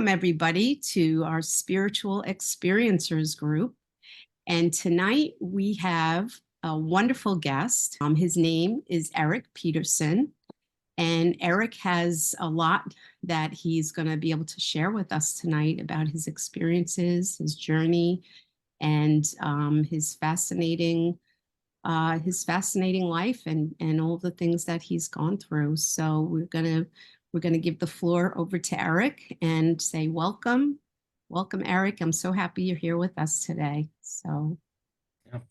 Welcome, everybody, to our Spiritual Experiencers group. And tonight we have a wonderful guest. His name is Eric Peterson. And Eric has a lot that he's going to be able to share with us tonight about his experiences, his journey, and his fascinating life and all the things that he's gone through. So we're gonna give the floor over to Eric and say welcome, Eric. I'm so happy you're here with us today. So.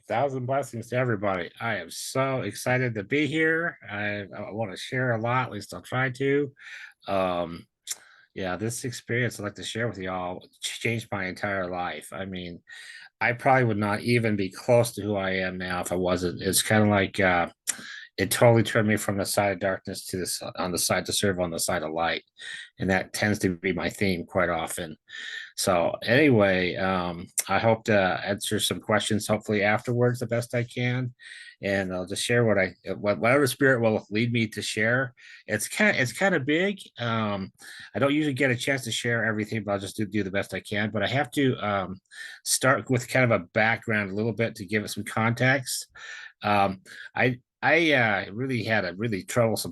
Thousand blessings to everybody. I am so excited to be here. I want to share a lot, at least I'll try to. Um, yeah, this experience I'd like to share with y'all changed my entire life. I mean, I probably would not even be close to who I am now if I wasn't. It's kind of like it totally turned me from the side of darkness to this on the side to serve on the side of light. And that tends to be my theme quite often. So anyway, I hope to answer some questions hopefully afterwards the best I can, and I'll just share whatever spirit will lead me to share. It's kind of big. I don't usually get a chance to share everything, but I'll just do the best I can. But I have to start with kind of a background a little bit to give it some context. Um, I really had a really troublesome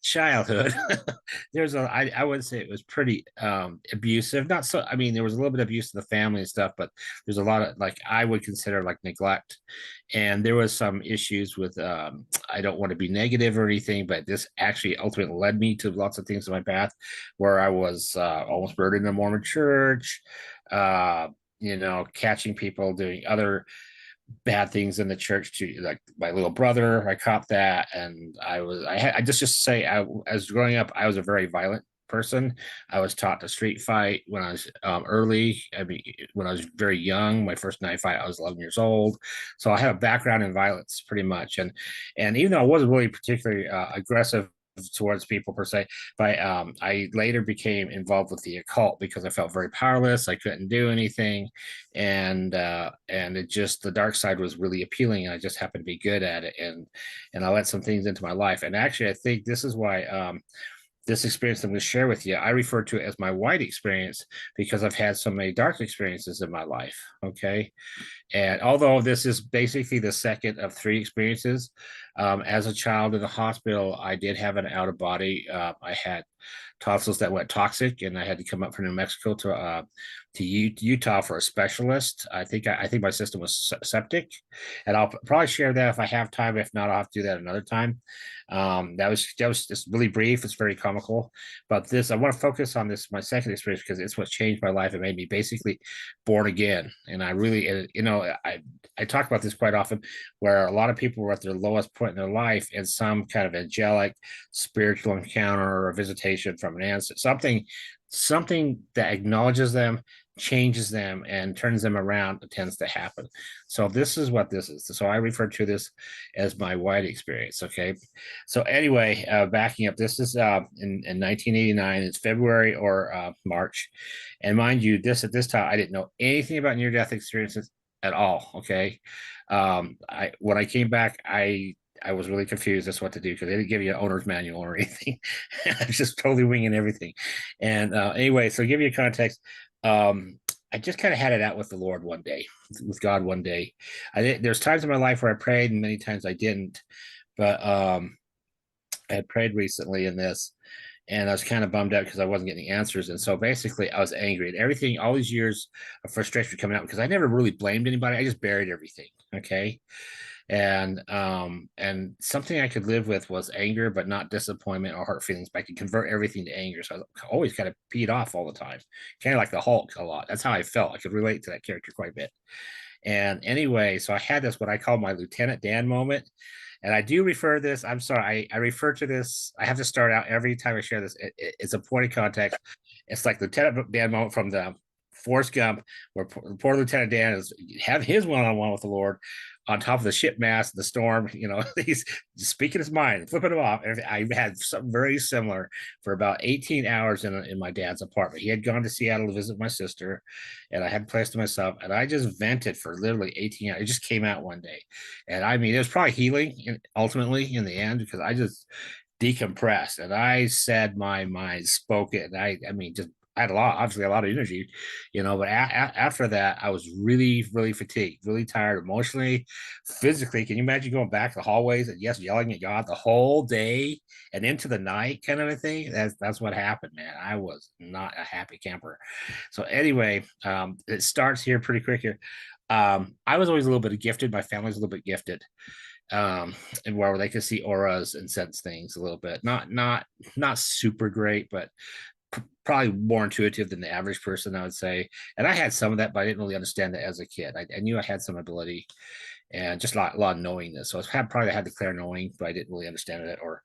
childhood. I would say it was pretty abusive. Not so, I mean, there was a little bit of abuse in the family and stuff, but there's a lot of like I would consider like neglect. And there was some issues with I don't want to be negative or anything, but this actually ultimately led me to lots of things in my path where I was almost murdered in a Mormon church, catching people doing other bad things in the church to like my little brother. I caught that, and I just say as growing up, I was a very violent person. I was taught to street fight when I was early. I mean, when I was very young, my first knife fight, I was 11 years old. So I had a background in violence pretty much, and even though I wasn't really particularly aggressive towards people per se, but I later became involved with the occult because I felt very powerless. I couldn't do anything, and it just the dark side was really appealing, and I just happened to be good at it, and I let some things into my life. And actually, I think this is why this experience I'm going to share with you, I refer to it as my white experience because I've had so many dark experiences in my life. Okay. And although this is basically the second of three experiences, as a child in the hospital, I did have an out of body. I had tonsils that went toxic, and I had to come up from New Mexico to Utah for a specialist. I think my system was septic, and I'll probably share that if I have time. If not, I'll have to do that another time. That was just really brief. It's very comical, but this I want to focus on this my second experience because it's what changed my life and made me basically born again. And I really, I talk about this quite often, where a lot of people were at their lowest point in their life, and some kind of angelic spiritual encounter or visitation from an ancestor, something that acknowledges them, changes them, and turns them around tends to happen. So this is what this is. So I refer to this as my white experience. Okay. So anyway, backing up, this is in 1989. It's February or March, and mind you, at this time I didn't know anything about near-death experiences at all. Okay. When I came back, I was really confused as to what to do because they didn't give you an owner's manual or anything. I was just totally winging everything. And anyway, so to give you context, I just kind of had it out with the Lord one day, with God one day. There's times in my life where I prayed and many times I didn't. But I had prayed recently in this, and I was kind of bummed out because I wasn't getting answers. And so basically, I was angry at everything, all these years of frustration coming out because I never really blamed anybody. I just buried everything. Okay. And something I could live with was anger, but not disappointment or hurt feelings. But I could convert everything to anger. So I was always kind of peed off all the time, kind of like the Hulk a lot. That's how I felt. I could relate to that character quite a bit. And anyway, so I had this what I call my Lieutenant Dan moment. And I do refer this, I'm sorry, I refer to this, I have to start out every time I share this. It's a point of context. It's like Lieutenant Dan moment from the Forrest Gump, where poor Lieutenant Dan is have his one-on-one with the Lord on top of the ship mast, the storm. He's speaking his mind, flipping him off. And I had something very similar for about 18 hours in my dad's apartment. He had gone to Seattle to visit my sister, and I had a place to myself, and I just vented for literally 18 hours. It just came out one day. And I mean, it was probably healing ultimately in the end because I just decompressed and I said my mind, spoke it. And I mean, just I had a lot, obviously a lot of energy, but after that, I was really, really fatigued, really tired emotionally, physically. Can you imagine going back to the hallways and yes, yelling at God the whole day and into the night kind of a thing? That's what happened, man. I was not a happy camper. So anyway, it starts here pretty quick here. I was always a little bit gifted. My family's a little bit gifted, and where they could see auras and sense things a little bit. Not super great, but probably more intuitive than the average person, I would say. And I had some of that, but I didn't really understand that as a kid. I knew I had some ability and just a lot of knowingness. So probably had the clear knowing, but I didn't really understand it, or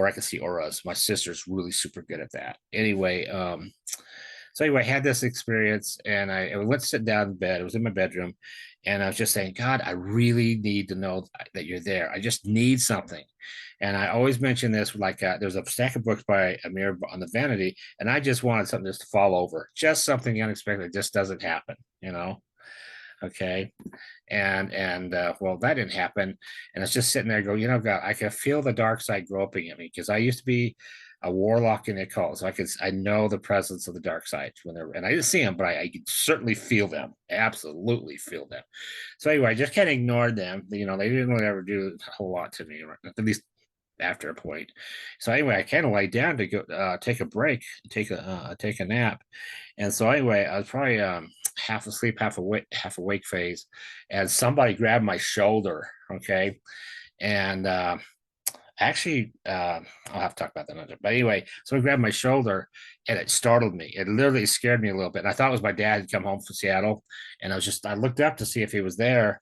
I could see auras. My sister's really super good at that. Anyway, so anyway, I had this experience, and I went to sit down in bed. It was in my bedroom, and I was just saying, God, I really need to know that you're there. I just need something. And I always mention this, like there's a stack of books by Amir on the vanity, and I just wanted something just to fall over, just something unexpected. Just doesn't happen. Okay. And well, that didn't happen. And it's just sitting there go, God, I can feel the dark side groping at me, because I used to be a warlock in the occult. So I know the presence of the dark side and I didn't see them, but I could certainly feel them, absolutely feel them. So anyway, I just kind of ignored them. They didn't really ever do a whole lot to me, at least after a point. So anyway, I kind of lay down to go take a break, take a nap. And so anyway, I was probably half asleep, half awake phase, and somebody grabbed my shoulder. Okay, and actually, I'll have to talk about that another. But anyway, so he grabbed my shoulder, and it startled me. It literally scared me a little bit. And I thought it was my dad had come home from Seattle, and I looked up to see if he was there,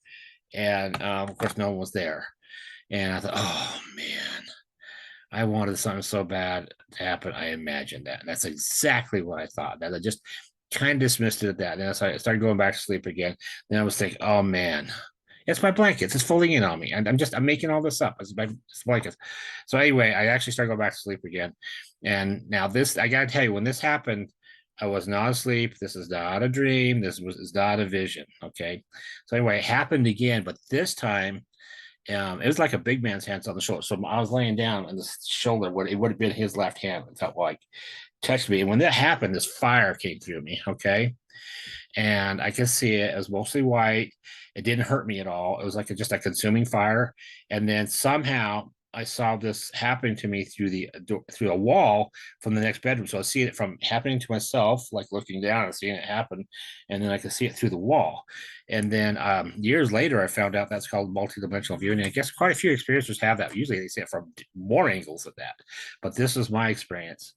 and of course, no one was there. And I thought, oh man, I wanted something so bad to happen. I imagined that. And that's exactly what I thought. That I just kind of dismissed it at that. And then I started going back to sleep again. Then I was thinking, oh man, it's my blankets. It's falling in on me. And I'm making all this up. It's blankets. So anyway, I actually started going back to sleep again. And now I gotta tell you, when this happened, I was not asleep. This is not a dream. Is not a vision. Okay. So anyway, it happened again, but this time it was like a big man's hands on the shoulder. So I was laying down on the shoulder, it would have been his left hand. It felt like touched me. And when that happened, this fire came through me. Okay. And I could see it. It was mostly white. It didn't hurt me at all. It was like just a consuming fire. And then somehow I saw this happening to me through a wall from the next bedroom. So I see it from happening to myself, like looking down and seeing it happen, and then I could see it through the wall. And then years later, I found out that's called multidimensional viewing. And I guess quite a few experiencers have that. Usually, they see it from more angles than that, but this is my experience.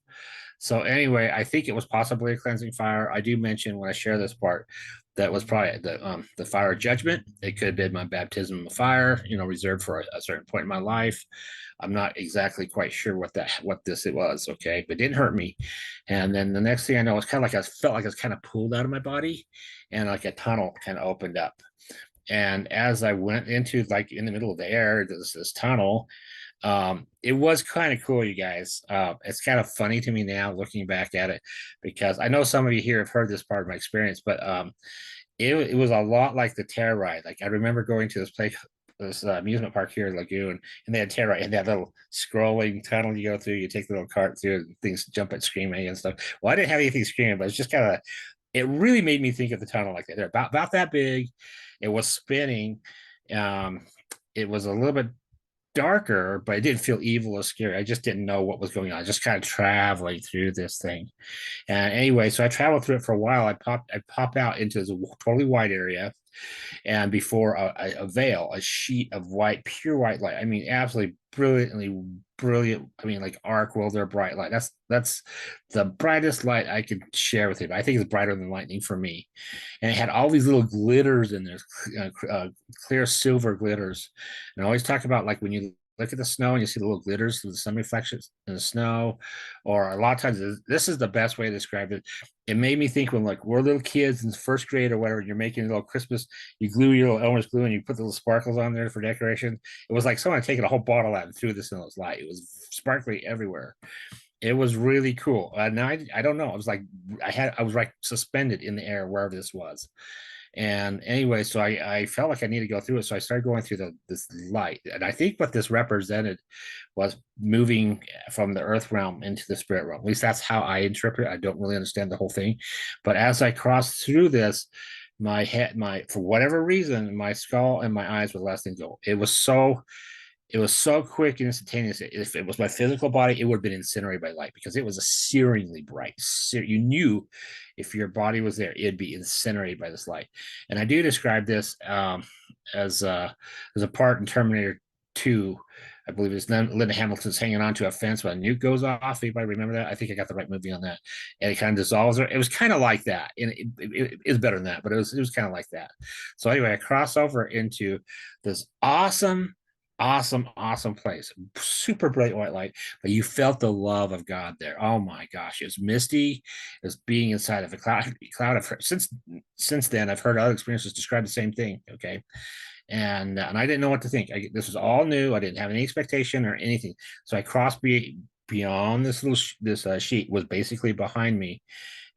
So anyway, I think it was possibly a cleansing fire. I do mention when I share this part that was probably the fire of judgment. It could have been my baptism of fire, reserved for a certain point in my life. I'm not exactly quite sure what it was. Okay, but it didn't hurt me. And then the next thing I know, it's kind of like I felt like I was kind of pulled out of my body, and like a tunnel kind of opened up. And as I went into, like, in the middle of the air, this tunnel, it was kind of cool, you guys. It's kind of funny to me now looking back at it, because I know some of you here have heard this part of my experience, but it was a lot like the Terror Ride. Like, I remember going to this amusement park here in Lagoon, and they had Terror Ride, and that little scrolling tunnel you go through. You take the little cart through, and things jump at screaming and stuff. Well, I didn't have anything screaming, but it's just kind of, it really made me think of the tunnel like that. They're about that big. It was spinning. Um, it was a little bit darker, but it didn't feel evil or scary. I just didn't know what was going on. Just kind of traveling through this thing. And anyway, so I traveled through it for a while. I pop out into this totally white area, and before a veil, a sheet of white, pure white light. I mean, absolutely brilliantly brilliant. I mean, like arc welder bright light. That's the brightest light I could share with you. I think it's brighter than lightning for me. And it had all these little glitters in there, clear silver glitters. And I always talk about, like, when you look at the snow and you see the little glitters of the sun reflections in the snow, or a lot of times, this is the best way to describe it. It made me think when, like, we're little kids in first grade or whatever, you're making a little Christmas, you glue your little Elmer's glue and you put the little sparkles on there for decoration. It was like someone had taken a whole bottle out and threw this in those light. It was sparkly everywhere. It was really cool. Now I don't know. I was like, I was like suspended in the air wherever this was. And anyway, so I felt like I needed to go through it. So I started going through this light. And I think what this represented was moving from the earth realm into the spirit realm. At least that's how I interpret it. I don't really understand the whole thing. But as I crossed through this, my head, for whatever reason, my skull and my eyes were less than go. It was so quick and instantaneous. If it was my physical body, it would have been incinerated by light because it was a searingly bright. You knew if your body was there, it'd be incinerated by this light. And I do describe this as a part in Terminator 2. I believe it's Linda Hamilton's hanging onto a fence when a nuke goes off. Anybody remember that? I think I got the right movie on that. And it kind of dissolves her. It was kind of like that. And it is better than that, but it was kind of like that. So anyway, I cross over into this awesome place, super bright white light, but you felt the love of God there. Oh my gosh, it was misty. It was being inside of a cloud of since then I've heard other experiences describe the same thing. Okay, and I didn't know what to think. This was all new. I didn't have any expectation or anything, so I crossed beyond this little sheet was basically behind me,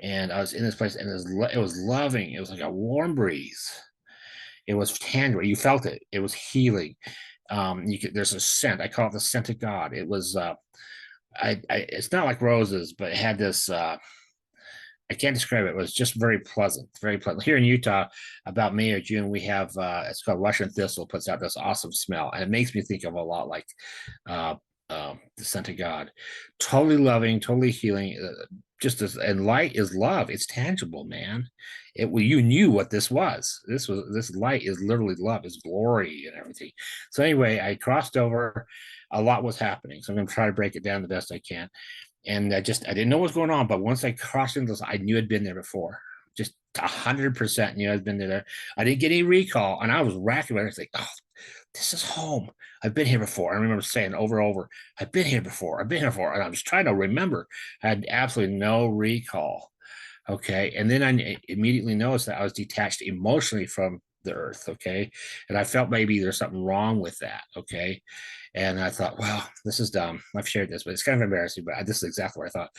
and I was in this place, and it was loving. It was like a warm breeze. It was tangible. You felt it. It was healing. There's a scent. I call it the scent of God. It was it's not like roses, but it had this I can't describe it. It was just very pleasant, very pleasant. Here in Utah, about May or June, we have it's called Russian thistle, puts out this awesome smell, and it makes me think of a lot like uh, the scent of God. Totally loving, totally healing. Just as and light is love. It's tangible, man. You knew what this was. This light is literally love, is glory and everything. So anyway, I crossed over. A lot was happening, so I'm going to try to break it down the best I can. And I didn't know what was going on, but once I crossed into this, I knew I'd been there before. Just 100% knew I'd been there. I didn't get any recall, and I was racking my head. It's like, oh, this is home. I've been here before. I remember saying over and over, I've been here before. I've been here before. And I was trying to remember. I had absolutely no recall. Okay. And then I immediately noticed that I was detached emotionally from the earth. Okay. And I felt maybe there's something wrong with that. Okay. And I thought, well, this is dumb. I've shared this, but it's kind of embarrassing. But this is exactly what I thought.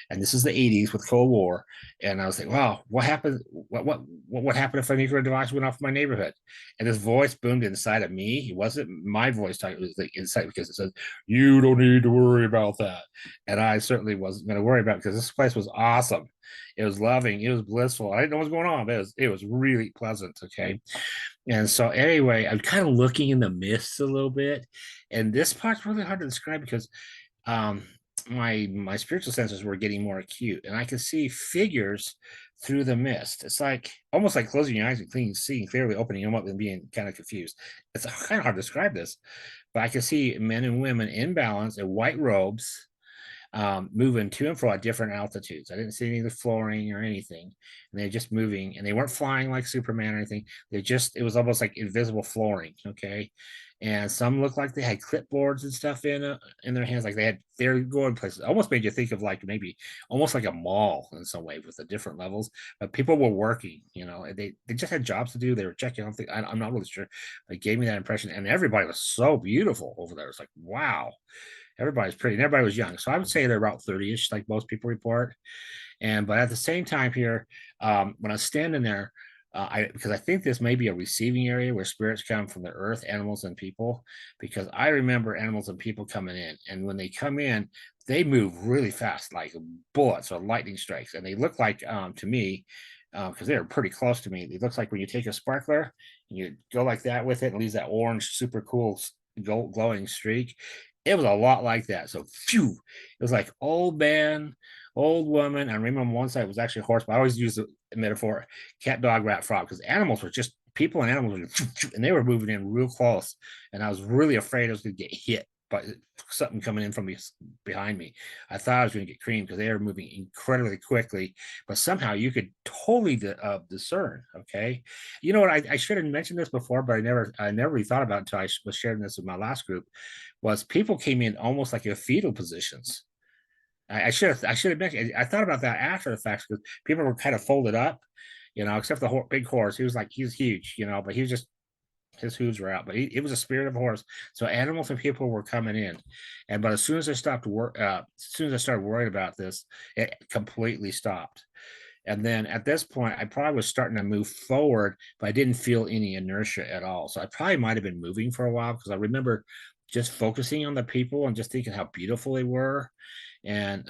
And this is the '80s with Cold War. And I was like, wow, what happened? What happened if a nuclear device went off in my neighborhood? And this voice boomed inside of me. It wasn't my voice talking, it was like inside because it says, you don't need to worry about that. And I certainly wasn't going to worry about it because this place was awesome. It was loving, it was blissful. I didn't know what was going on, but it was really pleasant. Okay. And so anyway, I'm kind of looking in the mist a little bit. And this part's really hard to describe because um my spiritual senses were getting more acute and I could see figures through the mist. It's like almost like closing your eyes and seeing clearly, opening them up and being kind of confused. It's kind of hard to describe this, but I could see men and women in balance in white robes, moving to and fro at different altitudes. I didn't see any of the flooring or anything. And they're just moving and they weren't flying like Superman or anything. It was almost like invisible flooring. Okay. And some looked like they had clipboards and stuff in their hands, like they're going places. Almost made you think of like maybe almost like a mall in some way with the different levels. But people were working, they just had jobs to do. They were checking on things. I'm not really sure. It gave me that impression, and everybody was so beautiful over there. It's like wow, everybody's pretty, and everybody was young. So I would say they're about 30ish, like most people report. But at the same time here, when I was standing there, because I think this may be a receiving area where spirits come from the earth, animals, and people. Because I remember animals and people coming in, and when they come in, they move really fast, like bullets or lightning strikes, and they look like to me. Because they're pretty close to me. It looks like when you take a sparkler and you go like that with it, and leaves that orange, super cool, glowing streak. It was a lot like that. So, phew, it was like old man, old woman. I remember one side was actually a horse, but I always use the metaphor cat, dog, rat, frog, because animals were just people and animals were, and they were moving in real close. And I was really afraid I was going to get hit by something coming in from behind me. I thought I was going to get creamed because they were moving incredibly quickly, but somehow you could totally discern. Okay. You know what? I should have mentioned this before, but I never really thought about it until I was sharing this with my last group. Was people came in almost like in fetal positions. I should have mentioned. I thought about that after the fact because people were kind of folded up, except the big horse. He's huge, but he was just his hooves were out. But it was a spirit of a horse. So animals and people were coming in, but as soon as I started worrying about this, it completely stopped. And then at this point, I probably was starting to move forward, but I didn't feel any inertia at all. So I probably might have been moving for a while because I remember just focusing on the people and just thinking how beautiful they were. And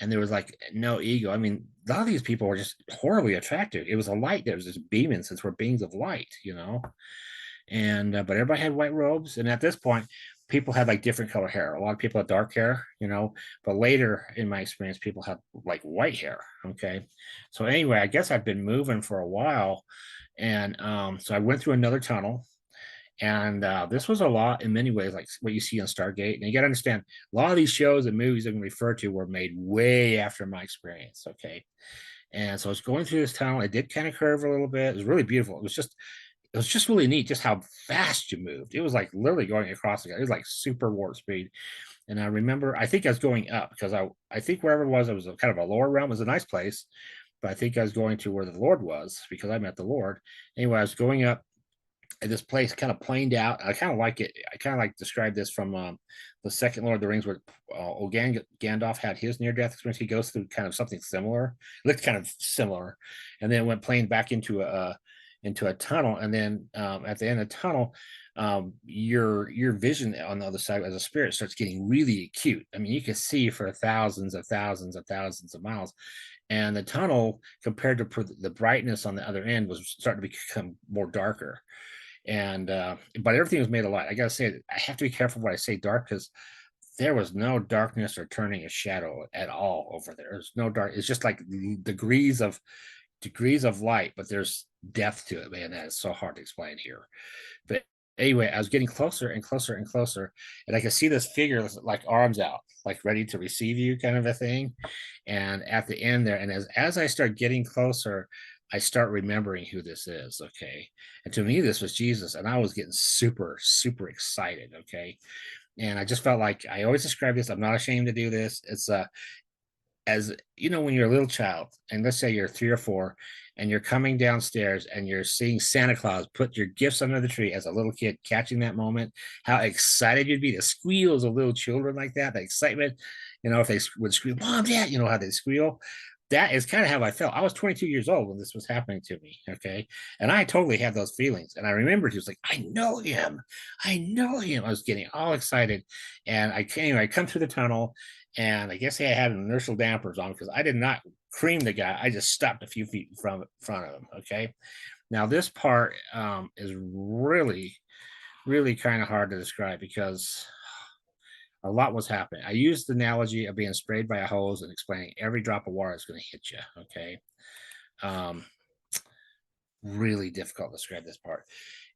there was like no ego. I mean, a lot of these people were just horribly attractive. It was a light that was just beaming since we're beings of light. And but everybody had white robes, and at this point people had like different color hair. A lot of people had dark hair, but later in my experience people had like white hair. Okay, so anyway, I guess I've been moving for a while, and so I went through another tunnel, and this was a lot in many ways like what you see on Stargate. And you got to understand, a lot of these shows and movies I'm going to refer to were made way after my experience. Okay, and so I was going through this tunnel. It did kind of curve a little bit. It was really beautiful. It was just really neat just how fast you moved. It was like literally going across it was like super warp speed. And I remember, I think I was going up because I think wherever it was a kind of a lower realm. It was a nice place, but I think I was going to where the Lord was because I met the Lord. Anyway, I was going up, and this place kind of planed out. I kind of like it. I kind of like describe this from the second Lord of the Rings, where Gandalf had his near-death experience. He goes through kind of something similar. It looked kind of similar, and then went playing back into a tunnel. And then at the end of the tunnel, your vision on the other side as a spirit starts getting really acute. I mean, you can see for thousands of thousands of thousands of miles. And the tunnel, compared to the brightness on the other end, was starting to become more darker. And but everything was made of light. I gotta say, I have to be careful when I say dark, because there was no darkness or turning a shadow at all over there. There's no dark. It's just like degrees of light, but there's depth to it, man. That is so hard to explain here. But anyway, I was getting closer and closer and closer, and I could see this figure like arms out, like ready to receive you, kind of a thing. And at the end there, and as I start getting closer, I start remembering who this is. Okay, and to me, this was Jesus, and I was getting super, super excited. Okay, and I just felt like I always describe this. I'm not ashamed to do this. It's as you know, when you're a little child, and let's say you're 3 or 4, and you're coming downstairs and you're seeing Santa Claus put your gifts under the tree as a little kid, catching that moment, how excited you'd be, the squeals of little children like that, the excitement, if they would squeal, Mom, Dad, how they squeal. That is kind of how I felt. I was 22 years old when this was happening to me. Okay. And I totally had those feelings. And I remembered he was like, I know him. I know him. I was getting all excited. And I come through the tunnel, and I guess I had inertial dampers on because I did not cream the guy. I just stopped a few feet in front of him. Okay. Now this part is really, really kind of hard to describe because a lot was happening. I used the analogy of being sprayed by a hose and explaining every drop of water is going to hit you. Okay. Um, really difficult to describe this part.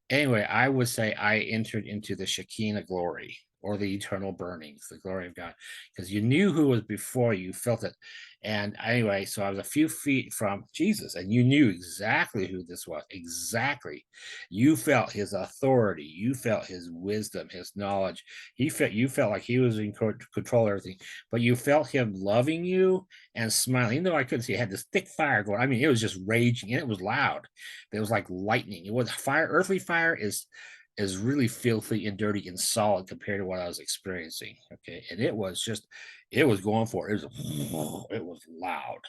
Anyway, I would say I entered into the Shekinah glory, or the eternal burnings, the glory of God, because you knew who was before you, felt it. And anyway, so I was a few feet from Jesus, and you knew exactly who this was. Exactly. You felt his authority, you felt his wisdom, his knowledge. You felt like he was in control of everything, but you felt him loving you and smiling. Even though I couldn't see, it had this thick fire going. I mean, it was just raging, and it was loud. It was like lightning. It was fire. Earthly fire is really filthy and dirty and solid compared to what I was experiencing. Okay. And it was going for it. It was loud.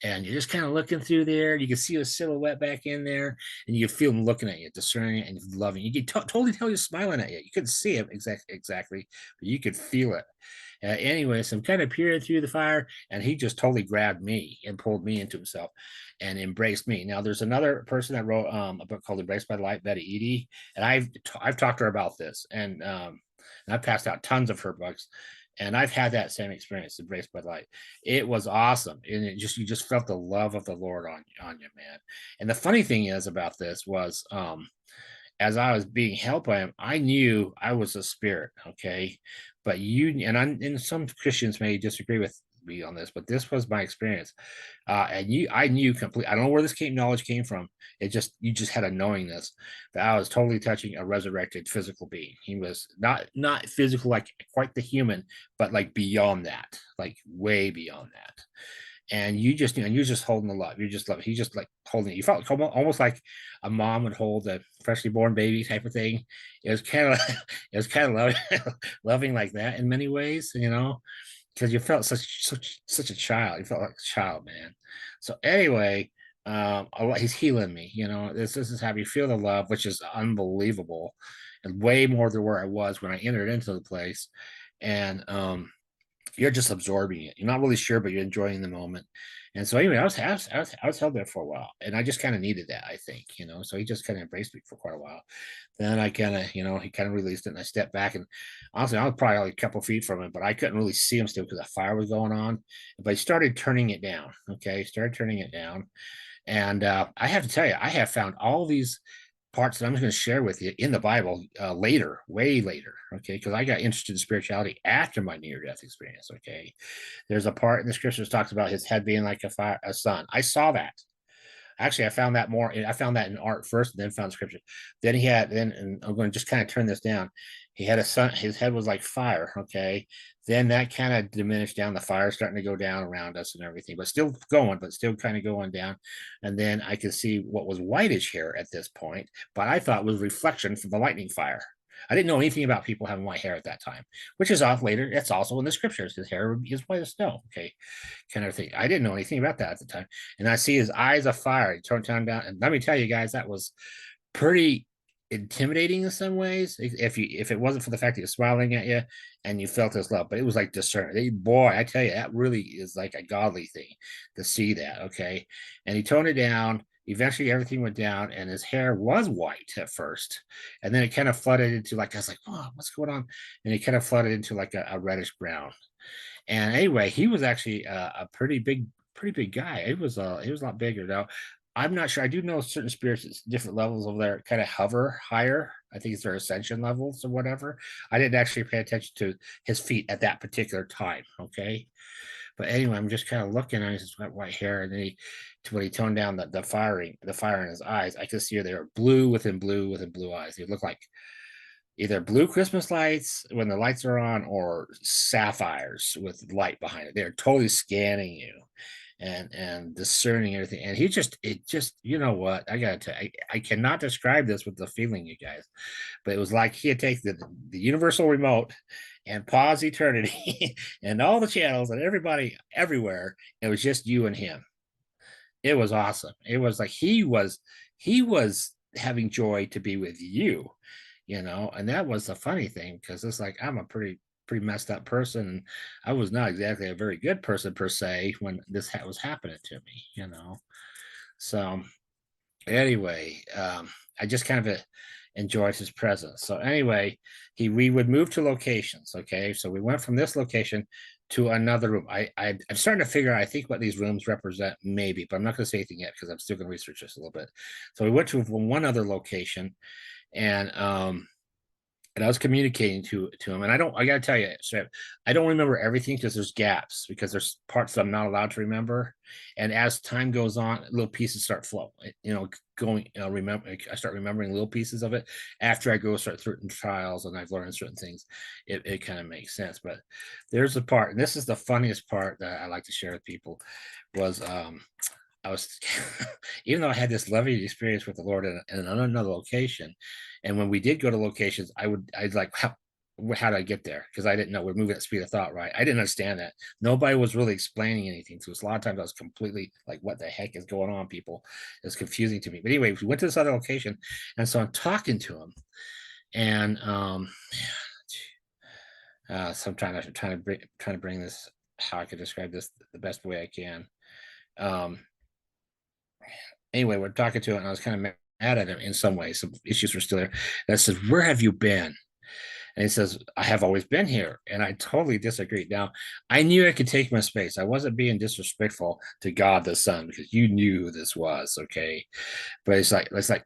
And you're just kind of looking through there. You can see a silhouette back in there, and you feel him looking at you, discerning it and loving. You can totally tell he's smiling at you. You couldn't see him exactly, but you could feel it. Anyway, so I'm kind of peering through the fire, and he just totally grabbed me and pulled me into himself and embraced me. Now, there's another person that wrote a book called Embraced by the Light, Betty Eady, and I've talked to her about this, and I've passed out tons of her books, and I've had that same experience, Embraced by the Light. It was awesome, and you just felt the love of the Lord on you, man. And the funny thing is about this was, as I was being helped by him, I knew I was a spirit. Okay. But and some Christians may disagree with me on this, but this was my experience. I knew completely. I don't know where this knowledge came from. You just had a knowingness that I was totally touching a resurrected physical being. He was not physical, like quite the human, but like beyond that, like way beyond that. And you're just holding the love. You're just loving. He's just like holding it. You felt almost like a mom would hold a freshly born baby type of thing. It was kind of, it was kind of loving, loving like that in many ways. because you felt such a child. You felt like a child, man. So anyway, he's healing me. You know, this is how you feel the love, which is unbelievable, and way more than where I was when I entered into the place. And you're just absorbing it. You're not really sure, but you're enjoying the moment. And so anyway, I was held there for a while, and I just kind of needed that, I think, you know. So he just kind of embraced me for quite a while. Then I kind of, you know, he kind of released it, and I stepped back, and honestly, I was probably only a couple feet from him, but I couldn't really see him still because the fire was going on. But he started turning it down. Okay, he started turning it down, and I have to tell you, I have found all these parts that I'm just going to share with you in the Bible later, way later. Okay, because I got interested in spirituality after my near-death experience. Okay, there's a part in the scriptures that talks about his head being like a sun. I saw that. Actually, I found that more. I found that in art first, and then found scripture. Then he had then, and I'm going to just kind of turn this down. He had a sun. His head was like fire. Okay, then that kind of diminished down. The fire starting to go down around us and everything, but still going, but still kind of going down. And then I could see what was whitish hair at this point, but I thought was reflection from the lightning fire. I didn't know anything about people having white hair at that time, which is off later. It's also in the scriptures. His hair is white as snow. Okay, kind of thing. I didn't know anything about that at the time. And I see his eyes of fire. He turned down. And let me tell you guys, that was pretty intimidating in some ways. If it wasn't for the fact that he was smiling at you and you felt his love, but it was like discernment. Boy, I tell you, that really is like a godly thing to see that. Okay. And he toned it down. Eventually everything went down and his hair was white at first. And then it kind of flooded into like, I was like, oh, what's going on? And it kind of flooded into like a reddish brown. And anyway, he was actually a pretty big guy. He was a lot bigger. Now, I'm not sure. I do know certain spirits at different levels of there kind of hover higher. I think it's their ascension levels or whatever. I didn't actually pay attention to his feet at that particular time. Okay. But anyway, I'm just kind of looking at his white hair, and then when he toned down the fire in his eyes, I could see they were blue within blue eyes. They look like either blue Christmas lights when the lights are on or sapphires with light behind it. They're totally scanning you and discerning everything. And it just, you know what? I gotta tell you, I cannot describe this with the feeling, you guys, but it was like he had taken the universal remote and paused eternity and all the channels and everybody everywhere. It was just you and him. It was awesome. It was like he was having joy to be with you, you know. And that was the funny thing, because it's like I'm a pretty messed up person, and I was not exactly a very good person per se when this was happening to me, you know. So anyway, I just kind of enjoyed his presence. So anyway, we would move to locations. Okay, so we went from this location to another room. I'm starting to figure out, I think, what these rooms represent, maybe, but I'm not going to say anything yet because I'm still going to research this a little bit. So we went to one other location, and I was communicating to him, and I gotta tell you, so I don't remember everything because there's gaps, because there's parts that I'm not allowed to remember, and as time goes on, little pieces start flowing, you know, going, you know, I start remembering little pieces of it after I go start certain trials and I've learned certain things. It kind of makes sense. But there's a part, and this is the funniest part that I like to share with people, was I was, even though I had this lovely experience with the Lord in another location, and when we did go to locations, I'd like, how did I get there? Because I didn't know we're moving at the speed of thought, right? I didn't understand that. Nobody was really explaining anything to us. A lot of times I was completely like, what the heck is going on, people? It's confusing to me. But anyway, we went to this other location, and so I'm talking to him, and so I'm trying to bring this, how I could describe this the best way I can. Um, anyway, we're talking to it, and I was kind of mad at him in some ways. Some issues were still there. And I said, "Where have you been?" And he says, "I have always been here." And I totally disagreed. Now, I knew I could take my space. I wasn't being disrespectful to God the Son, because you knew who this was, okay? But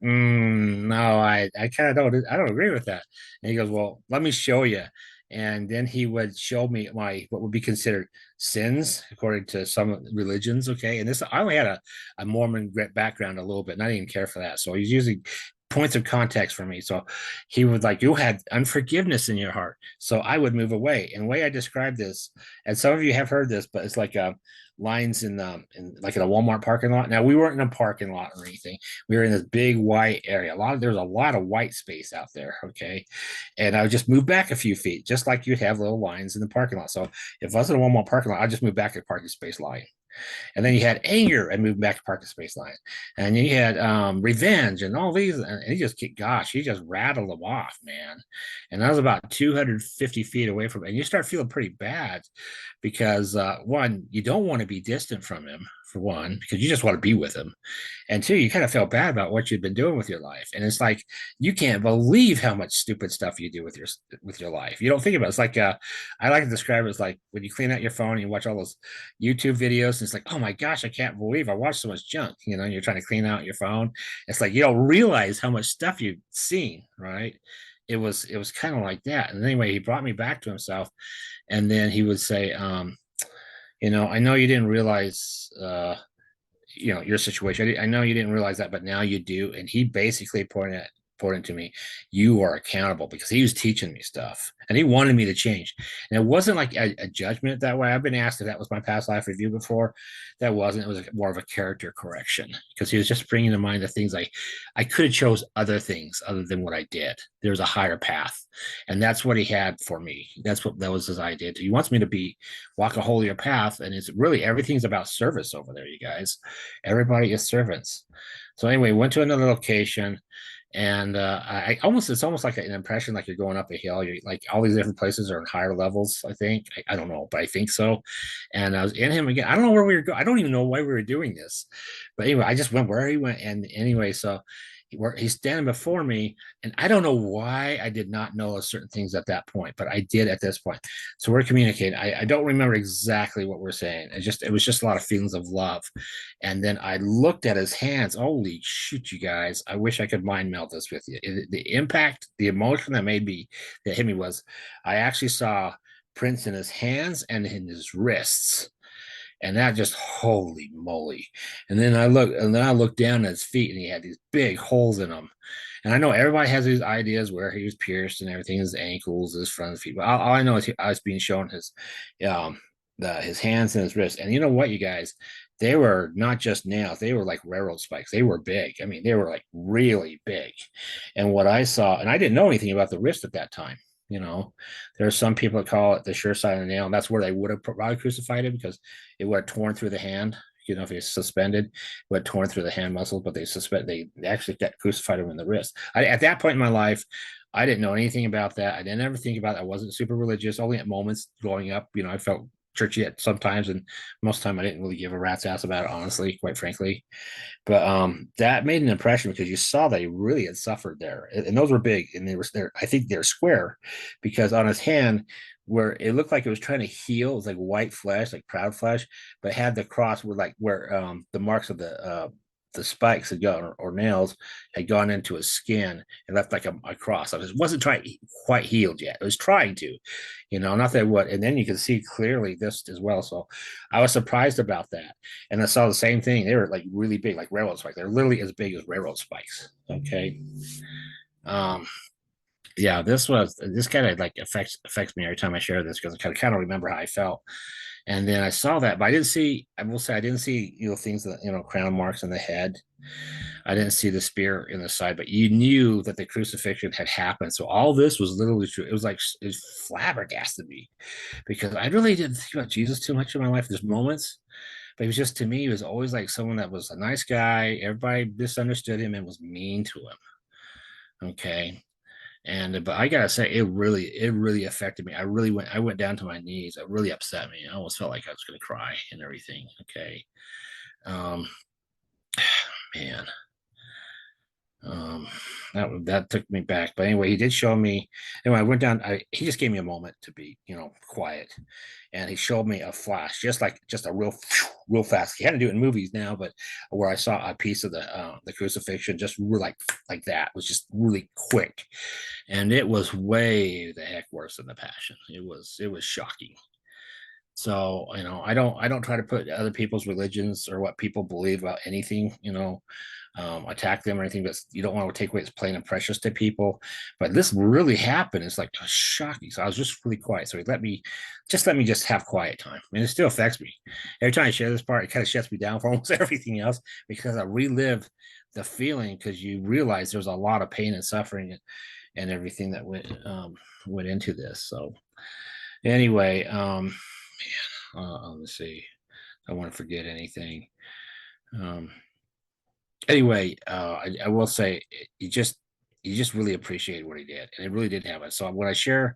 no, I kind of I don't agree with that. And he goes, "Well, let me show you." And then he would show me what would be considered sins according to some religions, okay? And this, I only had a Mormon background a little bit, and I didn't even care for that. So he's using points of context for me. So he would like, you had unforgiveness in your heart. So I would move away. And the way I describe this, and some of you have heard this, but it's like lines in like in a Walmart parking lot. Now we weren't in a parking lot or anything. We were in this big white area. There's a lot of white space out there. Okay. And I would just move back a few feet, just like you'd have little lines in the parking lot. So if I was in a Walmart parking lot, I'd just move back a parking space line. And then you had anger and moving back to parking space line. And you had revenge and all these. And he just, gosh, he just rattled them off, man. And I was about 250 feet away from it. And you start feeling pretty bad because one, you don't want to be distant from him, for one, because you just want to be with him. And two, you kind of felt bad about what you've been doing with your life. And it's like, you can't believe how much stupid stuff you do with your life. You don't think about it. It's like I like to describe it as like when you clean out your phone and you watch all those YouTube videos, and it's like, oh my gosh, I can't believe I watched so much junk. You know, you're trying to clean out your phone. It's like you don't realize how much stuff you've seen, right? It was kind of like that. And anyway, he brought me back to himself, and then he would say, I know you didn't realize your situation. I know you didn't realize that, but now you do. And he basically poured into me, you are accountable, because he was teaching me stuff and he wanted me to change. And it wasn't like a judgment that way. I've been asked if that was my past life review before. That wasn't. It was more of a character correction, because he was just bringing to mind the things I could have chose other things other than what I did. There's a higher path, and that's what he had for me. That was his idea. He wants me to walk a holier path, and it's really everything's about service over there, you guys. Everybody is servants. So anyway, went to another location, and it's almost like an impression, like you're going up a hill. You're like, all these different places are in higher levels, I think. I don't know, but I think so. And I was in him again. I don't know where we were going. I don't even know why we were doing this, but anyway, I just went where he went. And anyway, so he's standing before me, and I don't know why I did not know certain things at that point, but I did at this point. So we're communicating. I don't remember exactly what we're saying. It was just a lot of feelings of love. And then I looked at his hands. Holy shoot, you guys! I wish I could mind meld this with you. The impact, the emotion that hit me was, I actually saw prints in his hands and in his wrists. And that just, holy moly. And then I looked down at his feet, and he had these big holes in them. And I know everybody has these ideas where he was pierced and everything, his ankles, his front feet. But all I know is I was being shown his hands and his wrists. And you know what, you guys? They were not just nails, they were like railroad spikes. They were big. I mean, they were like really big. And what I saw, and I didn't know anything about the wrist at that time. There are some people that call it the sure side of the nail, and that's where they would have probably crucified it, because it would have torn through the hand. If it's suspended, it would have torn through the hand muscles, but they actually got crucified him in the wrist. At that point in my life, I didn't know anything about that. I didn't ever think about it. I wasn't super religious. Only at moments growing up, I felt churchy at sometimes, and most of the time I didn't really give a rat's ass about it, honestly, quite frankly. But that made an impression, because you saw that he really had suffered there, and those were big, and they were there. I think they're square, because on his hand, where it looked like it was trying to heal, it was like white flesh, like proud flesh, but had the cross where the marks of the spikes had gone, or nails had gone into his skin and left like a cross. It wasn't quite healed yet. It was trying to, not that it would. And then you can see clearly this as well. So I was surprised about that. And I saw the same thing. They were like really big, like railroad spikes. They're literally as big as railroad spikes. Okay. Yeah, this kind of like affects me every time I share this, because I kind of remember how I felt. And then I saw that, but I will say, I didn't see, things that, crown marks in the head. I didn't see the spear in the side, but you knew that the crucifixion had happened. So all this was literally true. It was flabbergasted me, because I really didn't think about Jesus too much in my life. There's moments, but it was just, to me, he was always like someone that was a nice guy. Everybody misunderstood him and was mean to him. Okay. But I gotta say, it really affected me. I went down to my knees. It really upset me. I almost felt like I was gonna cry and everything. Okay. Um, man. That took me back. But anyway, he did show me. Anyway, I went down. He just gave me a moment to be, quiet, and he showed me a flash, just a real fast. He had to do it in movies now, but where I saw a piece of the crucifixion, just like that, it was just really quick, and it was way the heck worse than the Passion. It was shocking. So, I don't try to put other people's religions or what people believe about anything, attack them or anything, but you don't want to take away it's plain and precious to people. But this really happened. It's like shocking. So I was just really quiet. So he let me just have quiet time. And it still affects me. Every time I share this part, it kind of shuts me down for almost everything else because I relive the feeling because you realize there's a lot of pain and suffering and everything that went into this. So anyway, let's see. I don't want to forget anything. Um, anyway, I will say you just really appreciate what he did, and it really did happen. So when I share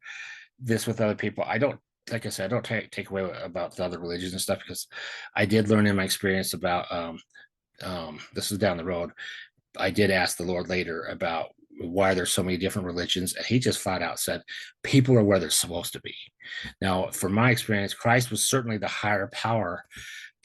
this with other people, I don't, like I said, I don't take away about the other religions and stuff because I did learn in my experience about this is down the road. I did ask the Lord later about why there's so many different religions, and he just flat out said people are where they're supposed to be. Now, from my experience, Christ was certainly the higher power,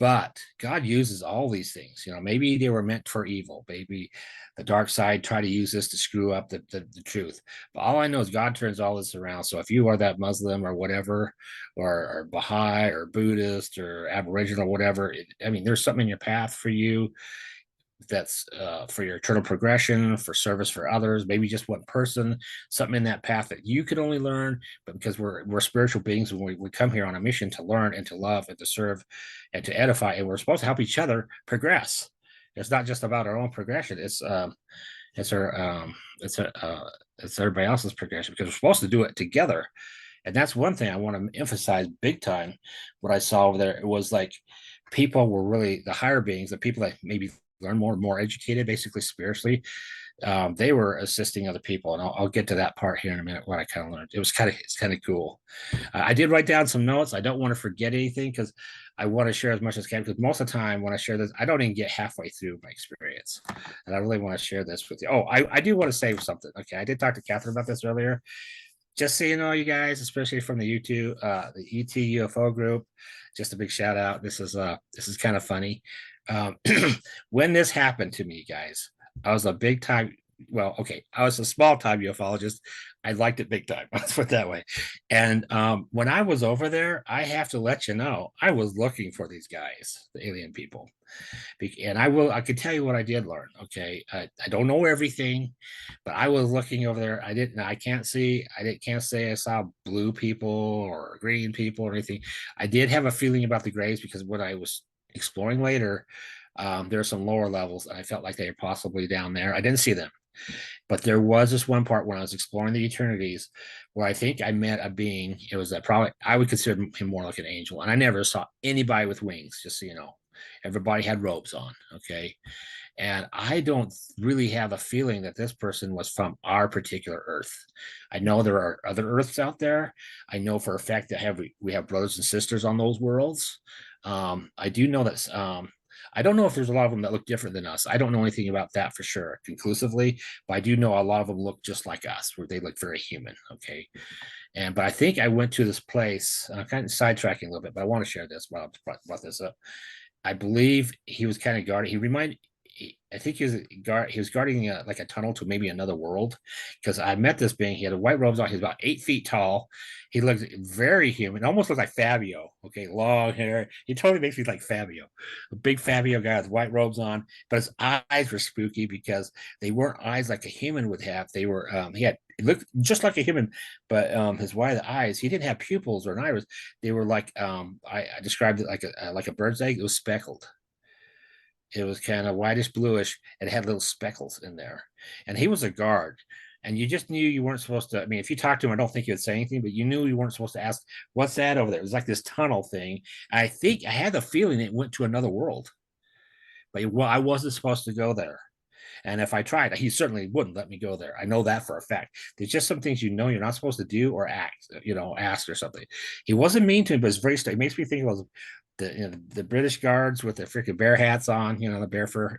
but God uses all these things. Maybe they were meant for evil. Maybe the dark side tried to use this to screw up the truth. But all I know is God turns all this around. So if you are that Muslim or whatever, or Baha'i or Buddhist or Aboriginal or whatever, there's something in your path for you that's for your eternal progression, for service for others, maybe just one person, something in that path that you could only learn. But because we're spiritual beings, and we come here on a mission to learn and to love and to serve and to edify, and we're supposed to help each other progress. It's not just about our own progression. It's our it's everybody else's progression because we're supposed to do it together. And that's one thing I want to emphasize big time. What I saw over there, it was like people were really the higher beings, the people that maybe learn more educated, basically spiritually. They were assisting other people, and I'll get to that part here in a minute. What I kind of learned, it's kind of cool. I did write down some notes. I don't want to forget anything because I want to share as much as I can. Because most of the time when I share this, I don't even get halfway through my experience, and I really want to share this with you. Oh, I do want to say something. Okay, I did talk to Catherine about this earlier. Just so you know, you guys, especially from the YouTube, the ET UFO group, just a big shout out. This is kind of funny. Um, when this happened to me, guys, I was a big time. Well, okay, I was a small time ufologist. I liked it big time. Let's put it that way. And when I was over there, I have to let you know, I was looking for these guys, the alien people. And I could tell you what I did learn. Okay. I don't know everything, but I was looking over there. I can't say I saw blue people or green people or anything. I did have a feeling about the grays because when I was exploring later, there are some lower levels. And I felt like they were possibly down there. I didn't see them, but there was this one part when I was exploring the eternities where I think I met a being. It was that probably I would consider him more like an angel. And I never saw anybody with wings, just so you know. Everybody had robes on. Okay. And I don't really have a feeling that this person was from our particular earth. I know there are other earths out there. I know for a fact that we have brothers and sisters on those worlds. I do know that I don't know if there's a lot of them that look different than us. I don't know anything about that for sure conclusively, but I do know a lot of them look just like us, where they look very human. Okay. But I think I went to this place. I'm kind of sidetracking a little bit, but I want to share this while I brought this up. I believe he was kind of guarding. I think he was guarding like a tunnel to maybe another world. Because I met this being. He had white robes on. He's about 8 feet tall. He looked very human. Almost looked like Fabio. Okay, long hair. He totally makes me like Fabio, a big Fabio guy with white robes on. But his eyes were spooky because they weren't eyes like a human would have. They were. It looked just like a human, but his white eyes. He didn't have pupils or an iris. They were like I described it like a bird's egg. It was speckled. It was kind of whitish bluish and it had little speckles in there. And he was a guard. And you just knew you weren't supposed to. I mean, if you talked to him, I don't think he would say anything, but you knew you weren't supposed to ask, what's that over there? It was like this tunnel thing. I think I had the feeling it went to another world, but I wasn't supposed to go there. And if I tried, he certainly wouldn't let me go there. I know that for a fact. There's just some things you're not supposed to do or act, ask or something. He wasn't mean to me, but it's very. It makes me think of the British guards with their freaking bear hats on, the bear fur.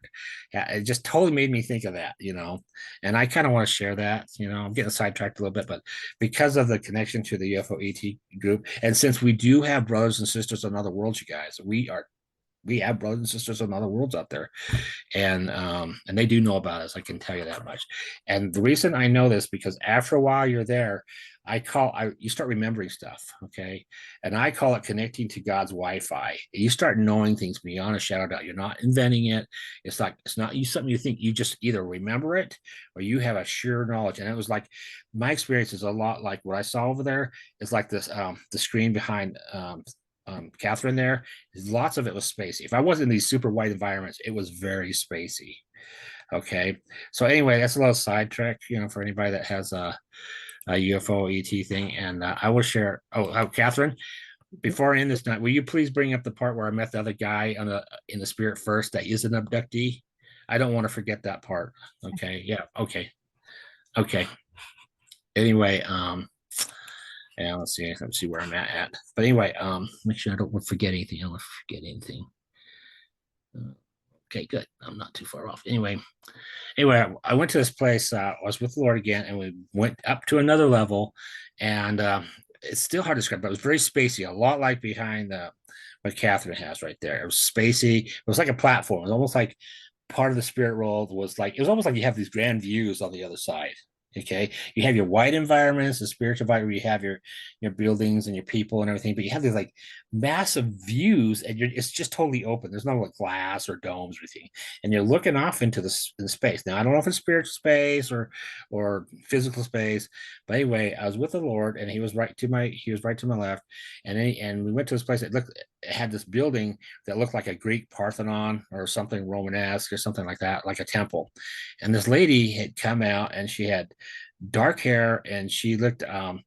Yeah, it just totally made me think of that. And I kind of want to share that. I'm getting sidetracked a little bit, but because of the connection to the UFO ET group, and since we do have brothers and sisters on other worlds, you guys, we are we have brothers and sisters in other worlds out there, and they do know about us. I can tell you that much. And the reason I know this because after a while you're there, you start remembering stuff, okay? And I call it connecting to God's Wi-Fi. You start knowing things beyond a shadow of doubt. You're not inventing it. It's not you something you think, you just either remember it or you have a sure knowledge. And it was like my experience is a lot like what I saw over there. It's like this the screen behind Catherine there. Lots of it was spacey. If I wasn't in these super white environments, it was very spacey. Okay. So anyway, that's a little sidetrack, for anybody that has a UFO ET thing. And I will share. Catherine, before I end this night, will you please bring up the part where I met the other guy in the spirit first that is an abductee? I don't want to forget that part. Okay. Yeah. Okay. Okay. Anyway, yeah, let's see where I'm at. But anyway, make sure I don't forget anything. I don't want to forget anything. Okay, good. I'm not too far off. Anyway, I went to this place. I was with the Lord again, and we went up to another level, and it's still hard to describe, but it was very spacey, a lot like behind what Catherine has right there. It was spacey. It was like a platform. It was almost like part of the spirit world was like, it was almost like you have these grand views on the other side. Okay, you have your white environments, the spiritual environment, where you have your buildings and your people and everything, but you have these like massive views, and it's just totally open. There's no like glass or domes or anything, and you're looking off into the space. Now I don't know if it's spiritual space or physical space, but anyway, I was with the Lord, and he was right to my left, and we went to this place. It had this building that looked like a Greek Parthenon or something Romanesque or something like that, like a temple. And this lady had come out, and she had dark hair, and she looked a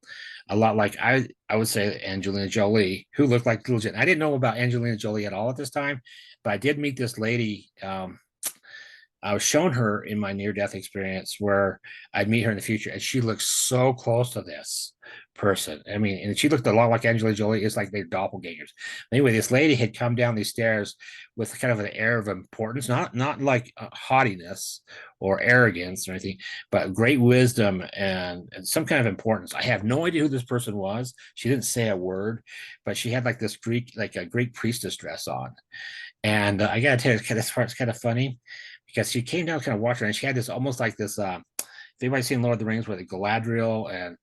lot like I would say Angelina Jolie, who looked like little Jen. I didn't know about Angelina Jolie at all at this time, but I did meet this lady. I was shown her in my near-death experience where I'd meet her in the future, and she looks so close to this person. I mean, and she looked a lot like Angelina Jolie. It's like they're doppelgangers. Anyway, this lady had come down these stairs with kind of an air of importance, not like haughtiness or arrogance or anything, but great wisdom and some kind of importance. I have no idea who this person was. She didn't say a word, but she had like this like a Greek priestess dress on. And I gotta tell you, this part's kind of funny because she came down kind of watching, and she had this almost like this. If anybody's seen Lord of the Rings, where the Galadriel and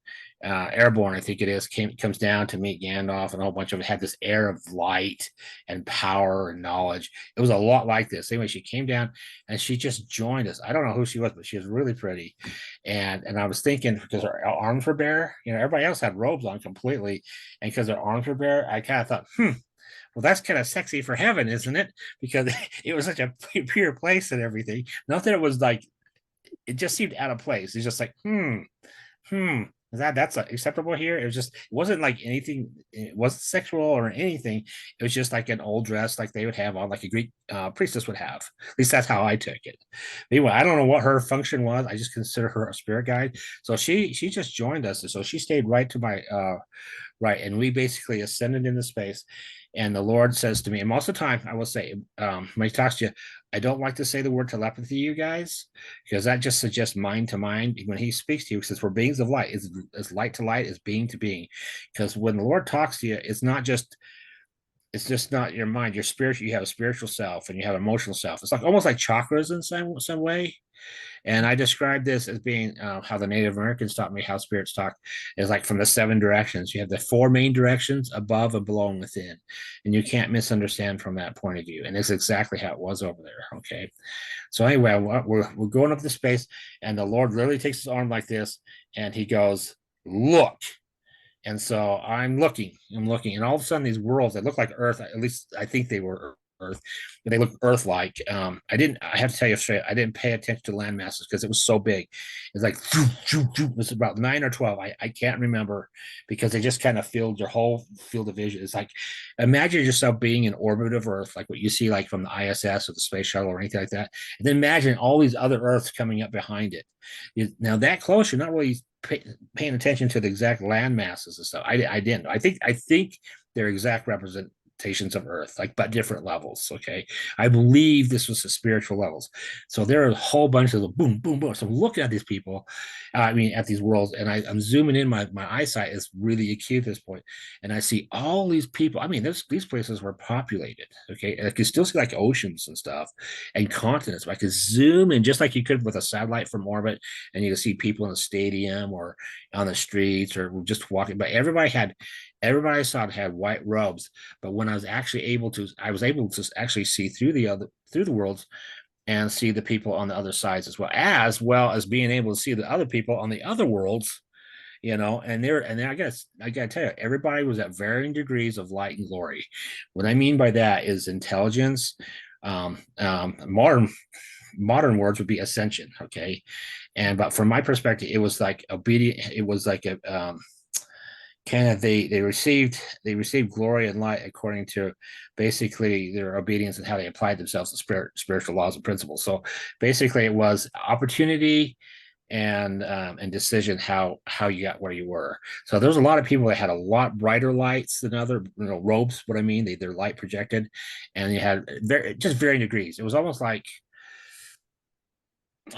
Airborne, I think it is, comes down to meet Gandalf, and a whole bunch of it had this air of light and power and knowledge. It was a lot like this. Anyway, she came down and she just joined us. I don't know who she was, but she was really pretty. And I was thinking, because her arms were bare, everybody else had robes on completely, and because their arms were bare, I kind of thought, well, that's kind of sexy for heaven, isn't it? Because it was such a pure place and everything. Not that it was like, it just seemed out of place. It's just like, that's acceptable here. It wasn't like anything. It wasn't sexual or anything. It was just like an old dress, like they would have on, like a Greek priestess would have. At least that's how I took it. But anyway, I don't know what her function was. I just consider her a spirit guide. So she just joined us, and so she stayed right to my right, and we basically ascended into space. And the Lord says to me, and most of the time, I will say, when he talks to you, I don't like to say the word telepathy, you guys, because that just suggests mind to mind. When he speaks to you, he says, we're beings of light. It's light to light, it's being to being. Because when the Lord talks to you, it's just not your mind, your spiritual. You have a spiritual self and you have an emotional self. It's like almost like chakras in some way. And I describe this as being how the Native Americans taught me how spirits talk is like from the 7 directions. You have the 4 main directions: above and below and within. And you can't misunderstand from that point of view. And it's exactly how it was over there. Okay. So anyway, we're going up the space, and the Lord literally takes his arm like this, and he goes, look. And so I'm looking, and all of a sudden these worlds that look like Earth, at least I think they were Earth, but they look Earth-like. I have to tell you straight, I didn't pay attention to land masses because it was so big. It's like, it was about 9 or 12. I can't remember, because they just kind of filled your whole field of vision. It's like, imagine yourself being in orbit of Earth, like what you see like from the ISS or the space shuttle or anything like that. And then imagine all these other Earths coming up behind it. Now that close, you're not really paying attention to the exact land masses and stuff. I didn't. I think their exact representation habitations of earth, like but different levels. Okay, I believe this was the spiritual levels. So there are a whole bunch of the boom, boom, boom. So I'm looking at these people, I mean, at these worlds, and I'm zooming in. My eyesight is really acute at this point, and I see all these people. I mean, these places were populated. Okay, and I could still see like oceans and stuff and continents. But I could zoom in just like you could with a satellite from orbit, and you could see people in the stadium or on the streets or just walking. But everybody I saw had white robes. But when I was able to actually see through the worlds and see the people on the other sides as well as being able to see the other people on the other worlds, and I gotta tell you, everybody was at varying degrees of light and glory. What I mean by that is intelligence. Modern words would be ascension. Okay, but from my perspective, it was like obedient. It was like a kind of they received glory and light according to basically their obedience and how they applied themselves to spiritual laws and principles. So basically, it was opportunity and decision how you got where you were. So there's a lot of people that had a lot brighter lights than other robes. What I mean, their light projected, and you had just varying degrees. It was almost like,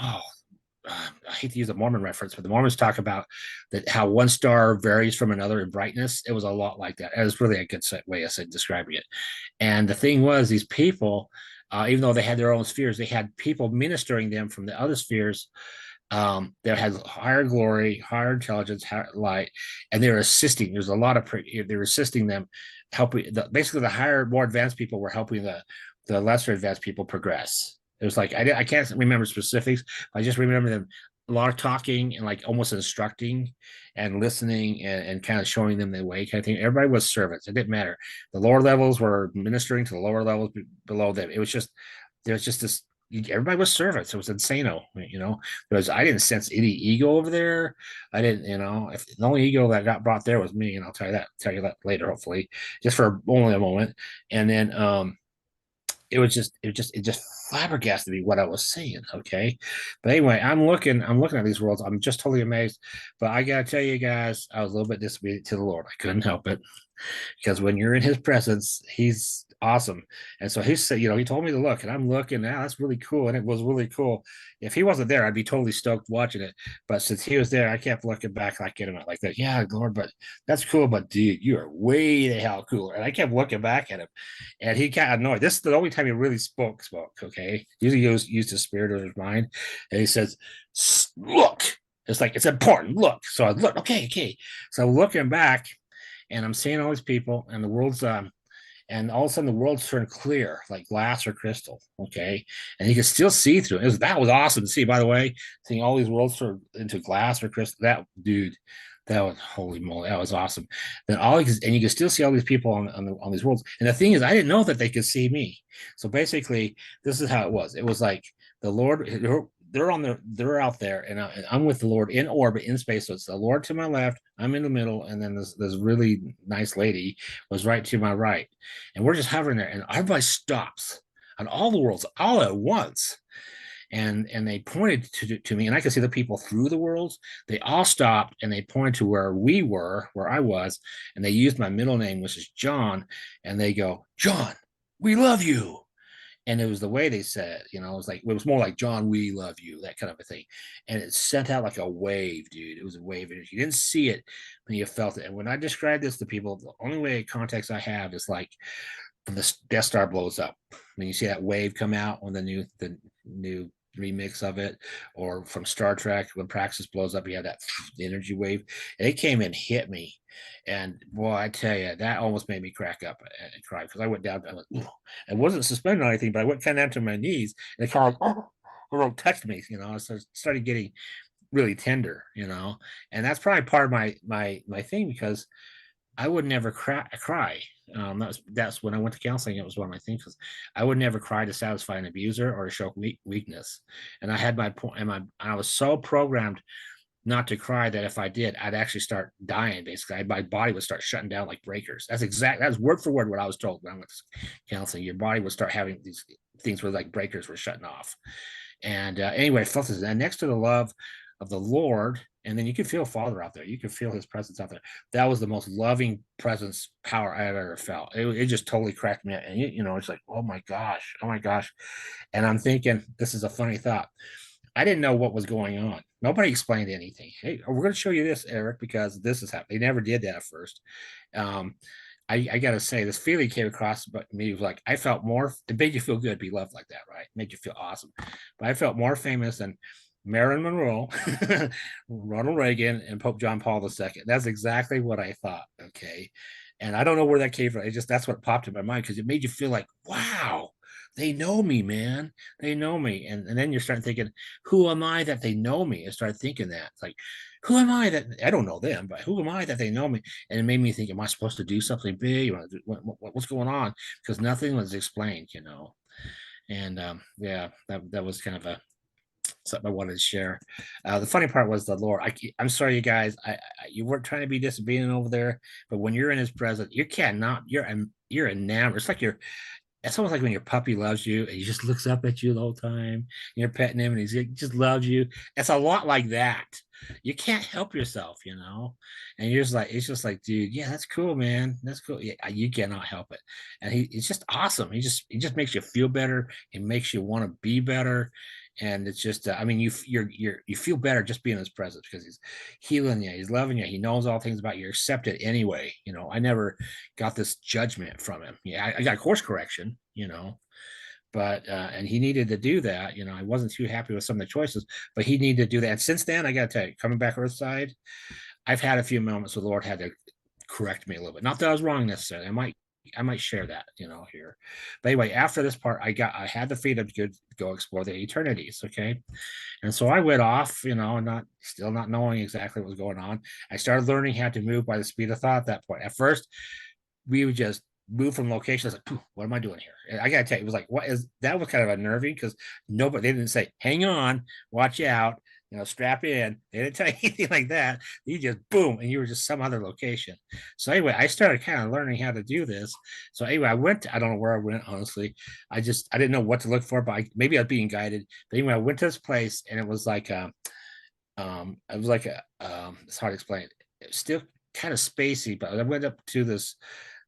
oh, I hate to use a Mormon reference, but the Mormons talk about that how one star varies from another in brightness. It was a lot like that. It was really a good way of describing it. And the thing was, these people, even though they had their own spheres, they had people ministering them from the other spheres that had higher glory, higher intelligence, higher light, and they were assisting. There's a lot of they were assisting them, helping. Basically, the higher, more advanced people were helping the lesser advanced people progress. It was like I can't remember specifics. I just remember them a lot of talking and like almost instructing and listening and kind of showing them the way kind of thing. Everybody was servants. It didn't matter. The lower levels were ministering to the lower levels below them. It was just there was just this everybody was servants. It was insano, because I didn't sense any ego over there. I didn't, if the only ego that got brought there was me, and I'll tell you that later, hopefully, just for only a moment. And then it just flabbergasted me what I was seeing. Okay, but anyway, I'm looking at these worlds. I'm just totally amazed. But I gotta tell you guys, I was a little bit disobedient to the Lord. I couldn't help it because when you're in His presence, He's awesome. And so he said, he told me to look, and I'm looking now. That's really cool, and it was really cool. If he wasn't there, I'd be totally stoked watching it. But since he was there, I kept looking back like at him like that. Yeah, Lord, but that's cool. But dude, you are way the hell cooler. And I kept looking back at him, and he kind of annoyed. This is the only time he really spoke. Okay, usually he used his spirit or his mind, and he says, "Look." It's like it's important. Look. So I look. Okay. So looking back, and I'm seeing all these people, and the world's and all of a sudden the world's turned clear like glass or crystal. Okay, and you can still see through it. That was awesome to see, by the way, seeing all these worlds turn into glass or crystal. That dude, that was, holy moly, that was awesome. Then and you can still see all these people on these worlds. And the thing is, I didn't know that they could see me. So basically, this is how it was like the Lord, they're out there, and I'm with the Lord in orbit in space. So it's the Lord to my left, I'm in the middle, and then this really nice lady was right to my right, and we're just hovering there, and everybody stops on all the worlds all at once, and they pointed to me, and I could see the people through the worlds. They all stopped and they pointed to where I was, and they used my middle name, which is John, and they go, "John, we love you." And it was the way they said, it was more like, "John, we love you," that kind of a thing. And it sent out like a wave, dude. It was a wave. And you didn't see it, but you felt it. And when I describe this to people, the only way context I have is like when the Death Star blows up. When you see that wave come out when the new remix of it, or from Star Trek when Praxis blows up, you have that energy wave. And it came and hit me. And boy, I tell you, that almost made me crack up and cry, because I went down. I went, ooh. I wasn't suspended or anything, but I went kind of down to my knees, and it kind of touched me. So I started getting really tender. And that's probably part of my thing, because I would never cry. That's when I went to counseling. It was one of my things, because I would never cry to satisfy an abuser or to show weakness. And I had my point, and I was so programmed not to cry that if I did, I'd actually start dying. Basically, my body would start shutting down like breakers. That's word for word what I was told when I went to counseling. Your body would start having these things where like breakers were shutting off. And anyway, I felt this. And next to the love of the Lord And then you could feel Father out there. You could feel his presence out there. That was the most loving presence power I've ever felt. It just totally cracked me up. And it's like, oh my gosh, oh my gosh. And I'm thinking, this is a funny thought. I didn't know what was going on. Nobody explained anything. Hey, we're going to show you this, Eric, because this is happening. They never did that at first. Um, I gotta say, this feeling came across, but me was like, I felt more. It made you feel good, be loved like that, right? It made you feel awesome. But I felt more famous than Marilyn Monroe, Ronald Reagan, and Pope John Paul II. That's exactly what I thought. Okay, and I don't know where that came from. It just that's what popped in my mind because it made you feel like, wow, they know me, man. They know me, and then you're starting thinking, who am I that they know me? I started thinking that it's like, who am I that I don't know them, but who am I that they know me? And it made me think, am I supposed to do something big? What's going on? Because nothing was explained. And yeah, that was kind of a something I wanted to share. The funny part was the Lord. I'm sorry, you guys. You weren't trying to be disobedient over there, but when you're in His presence, you cannot. You're enamored. It's like it's almost like when your puppy loves you and he just looks up at you the whole time. You're petting him and he just loves you. It's a lot like that. You can't help yourself. And it's just like, dude, yeah, that's cool, man. That's cool. Yeah, you cannot help it. And it's just awesome. He just makes you feel better. He makes you want to be better. And it's just, I mean, you feel better just being in His presence because He's healing you, He's loving you, He knows all things about you. You're accepted anyway. I never got this judgment from Him. Yeah, I got course correction. But and He needed to do that. I wasn't too happy with some of the choices, but He needed to do that. And since then, I got to tell you, coming back Earthside, I've had a few moments where the Lord had to correct me a little bit. Not that I was wrong necessarily. I might share that, here. But anyway, after this part, I had the freedom to go explore the eternities. Okay. And so I went off, still not knowing exactly what was going on. I started learning how to move by the speed of thought at that point. At first, we would just move from location. I was like, what am I doing here? And I gotta tell you, it was like, what is that? Was kind of unnerving because they didn't say, hang on, watch out, strap in. They didn't tell you anything like that. You just boom, and you were just some other location. So anyway, I started kind of learning how to do this. So anyway, I don't know where I went, honestly. I didn't know what to look for, but maybe I was being guided. But anyway, I went to this place and it was like it's hard to explain. It was still kind of spacey, but I went up to this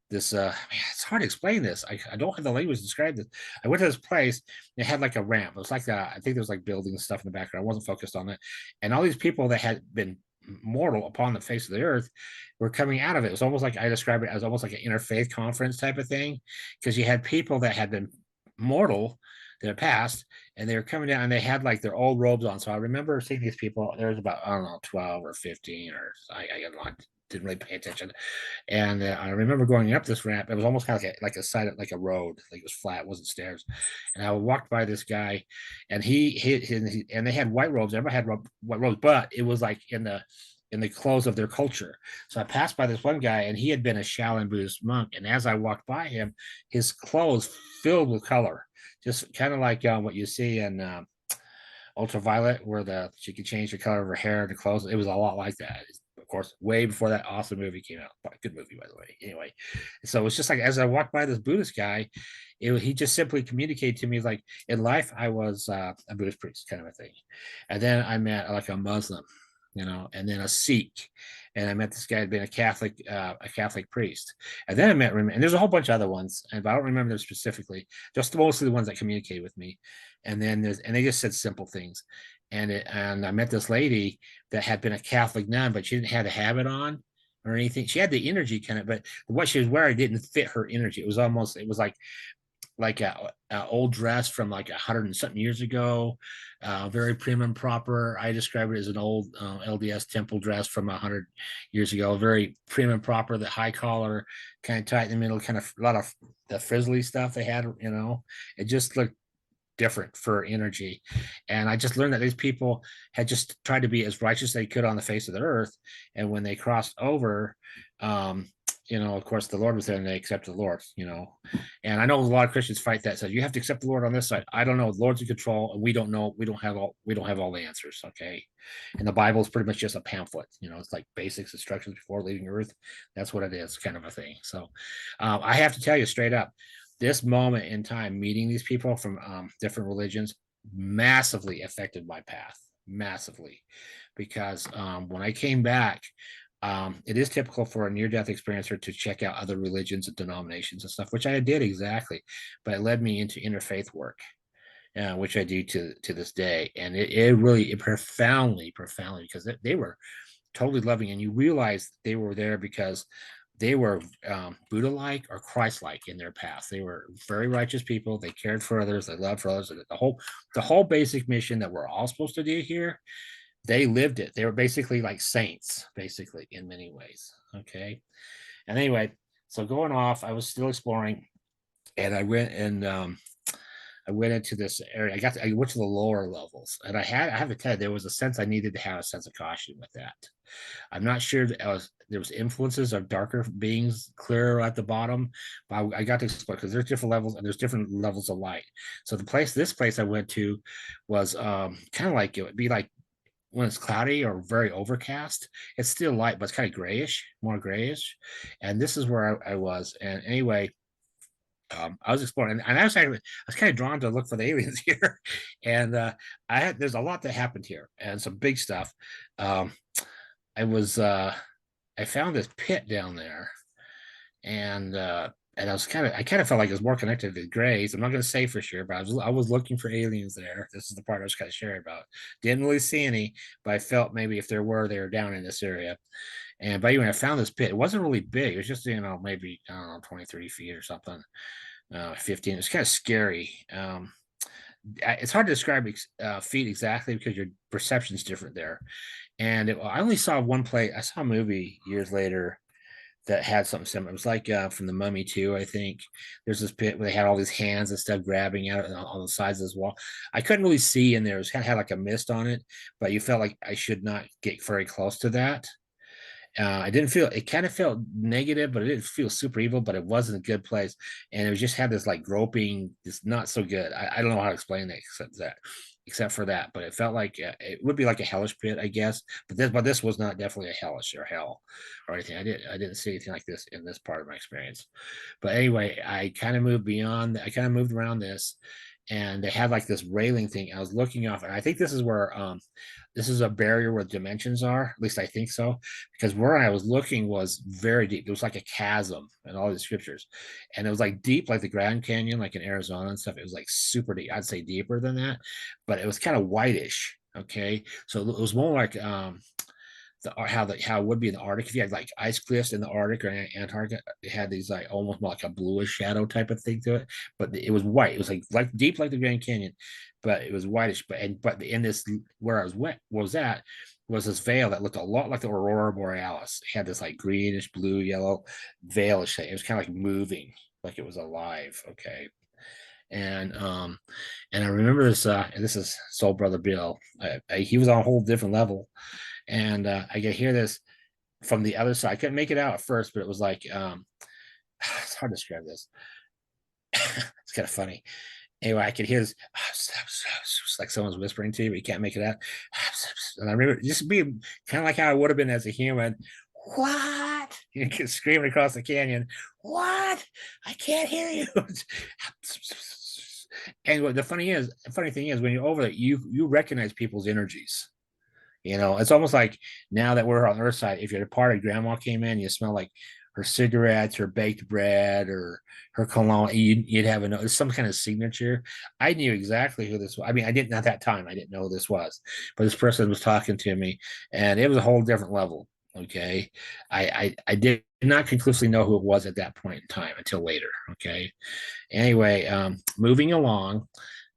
man, it's hard to explain this. I don't have the language to describe this. I went to this place. It had like a ramp. It was like I think there was like buildings stuff in the background. I wasn't focused on it. And all these people that had been mortal upon the face of the earth were coming out of it. It was almost like I described it as almost like an interfaith conference type of thing, because you had people that had been mortal that had passed, and they were coming down and they had like their old robes on. So I remember seeing these people. There was about, I don't know, 12 or 15, or I didn't really pay attention. And I remember going up this ramp. It was almost kind of like a side, like a road, like it was flat, it wasn't stairs. And I walked by this guy, and and they had white robes. Everybody had white robes, but it was like in the clothes of their culture. So I passed by this one guy, and he had been a Shaolin Buddhist monk. And as I walked by him, his clothes filled with color, just kind of like what you see in Ultraviolet, where she could change the color of her hair and the clothes. It was a lot like that. Of course, way before that awesome movie came out. Good movie, by the way. Anyway, so it's just like as I walked by this Buddhist guy, he just simply communicated to me like, in life I was a Buddhist priest, kind of a thing, and then I met like a Muslim, and then a Sikh, and I met this guy who had been a Catholic priest, and then I met, and there's a whole bunch of other ones, but I don't remember them specifically, just mostly the ones that communicated with me, and they just said simple things, and I met this lady that had been a Catholic nun, but she didn't have a habit on or anything. She had the energy kind of, but what she was wearing didn't fit her energy. It was like a old dress from like 100 and something years ago, very prim and proper. I describe it as an old LDS temple dress from 100 years ago, very prim and proper. The high collar, kind of tight in the middle, kind of a lot of the frizzly stuff they had. It just looked different for energy. And I just learned that these people had just tried to be as righteous as they could on the face of the earth. And when they crossed over, of course, the Lord was there and they accepted the Lord. And I know a lot of Christians fight that. So you have to accept the Lord on this side. I don't know. The Lord's in control, and we don't know. We don't have all the answers. Okay. And the Bible is pretty much just a pamphlet. It's like basics, instructions before leaving earth. That's what it is, kind of a thing. So I have to tell you straight up, this moment in time, meeting these people from different religions, massively affected my path, massively, because when I came back, it is typical for a near-death experiencer to check out other religions and denominations and stuff, which I did exactly, but it led me into interfaith work, which I do to this day, and it profoundly, because they were totally loving, and you realize they were there because they were Buddha-like or Christ-like in their path. They were very righteous people. They cared for others. They loved for others. The whole basic mission that we're all supposed to do here, they lived it. They were basically like saints, basically in many ways. Okay, and anyway, so going off, I was still exploring, and I went into this area. I went to the lower levels, and I have to tell you, there was a sense I needed to have a sense of caution with that. I'm not sure that there was influences of darker beings clearer at the bottom, but I got to explore because there's different levels and there's different levels of light. So this place I went to was kind of like, it would be like when it's cloudy or very overcast. It's still light, but it's kind of grayish, more grayish. And this is where I was. And anyway, I was exploring, and I was kind of drawn to look for the aliens here, and there's a lot that happened here, and some big stuff. Um, I was I found this pit down there, and I kind of felt like it was more connected to Grays. I'm not going to say for sure, but I was looking for aliens there. This is the part I was kind of sharing about. Didn't really see any, but I felt maybe if there were, they were down in this area. And but anyway, I found this pit. It wasn't really big. It was just, maybe, I don't know, 23 feet or something. 15. It's kind of scary. It's hard to describe feet exactly because your perception is different there. And I only saw one play. I saw a movie years later that had something similar. It was like from the Mummy 2, I think. There's this pit where they had all these hands and stuff grabbing out on the sides of this wall. I couldn't really see in there. It was kind of had like a mist on it, but you felt like I should not get very close to that. I didn't feel, it kind of felt negative, but it didn't feel super evil, but it wasn't a good place. And it was just had this like groping, this not so good. I don't know how to explain that except for that, but it felt like it would be like a hellish pit, I guess. But this was not definitely a hellish or hell or anything. I didn't see anything like this in this part of my experience. But anyway, I kind of moved around this, and they had like this railing thing. I was looking off, and I think this is where this is a barrier where dimensions are. At least I think so, because where I was looking was very deep. It was like a chasm in all the scriptures, and it was like deep, like the Grand Canyon, like in Arizona and stuff. It was like super deep. I'd say deeper than that, but it was kind of whitish. Okay, so it was more like how it would be in the Arctic. If you had like ice cliffs in the Arctic or Antarctica, it had these like almost like a bluish shadow type of thing to it, but it was white. It was like deep like the Grand Canyon, but it was whitish. But in this, where I was at was this veil that looked a lot like the Aurora Borealis. It had this like greenish blue yellow veilish thing. It was kind of like moving, like it was alive. Okay. And and I remember this and this is Soul Brother Bill. He was on a whole different level, and I could hear this from the other side. I couldn't make it out at first, but it was like it's hard to describe this. It's kind of funny. Anyway, I could hear this like someone's whispering to you, but you can't make it out. And I remember just being kind of like how I would have been as a human. What? You can screaming across the canyon. What? I can't hear you. And what the funny thing is, when you're over there, you recognize people's energies. It's almost like now that we're on the earth side, if you're at a party, grandma came in, you smell like her cigarettes, her baked bread, or her cologne, you'd have some kind of signature. I knew exactly who this was. I mean, I didn't at that time, I didn't know who this was, but this person was talking to me, and it was a whole different level. Okay. I did not conclusively know who it was at that point in time until later. Okay. Anyway, moving along,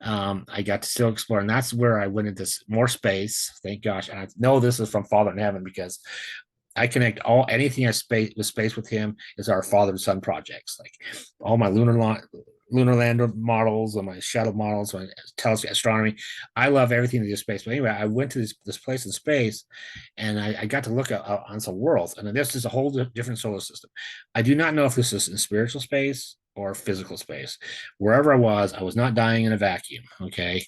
I got to still explore, and that's where I went into more space. Thank gosh. And I know this is from Father in Heaven because I connect anything I space with him is our father and son projects. Like all my lunar lander models and my shuttle models, my telescope astronomy. I love everything to do with space. But anyway, I went to this place in space, and I got to look on some worlds, and this is a whole different solar system. I do not know if this is in spiritual space or physical space. Wherever I was not dying in a vacuum. Okay.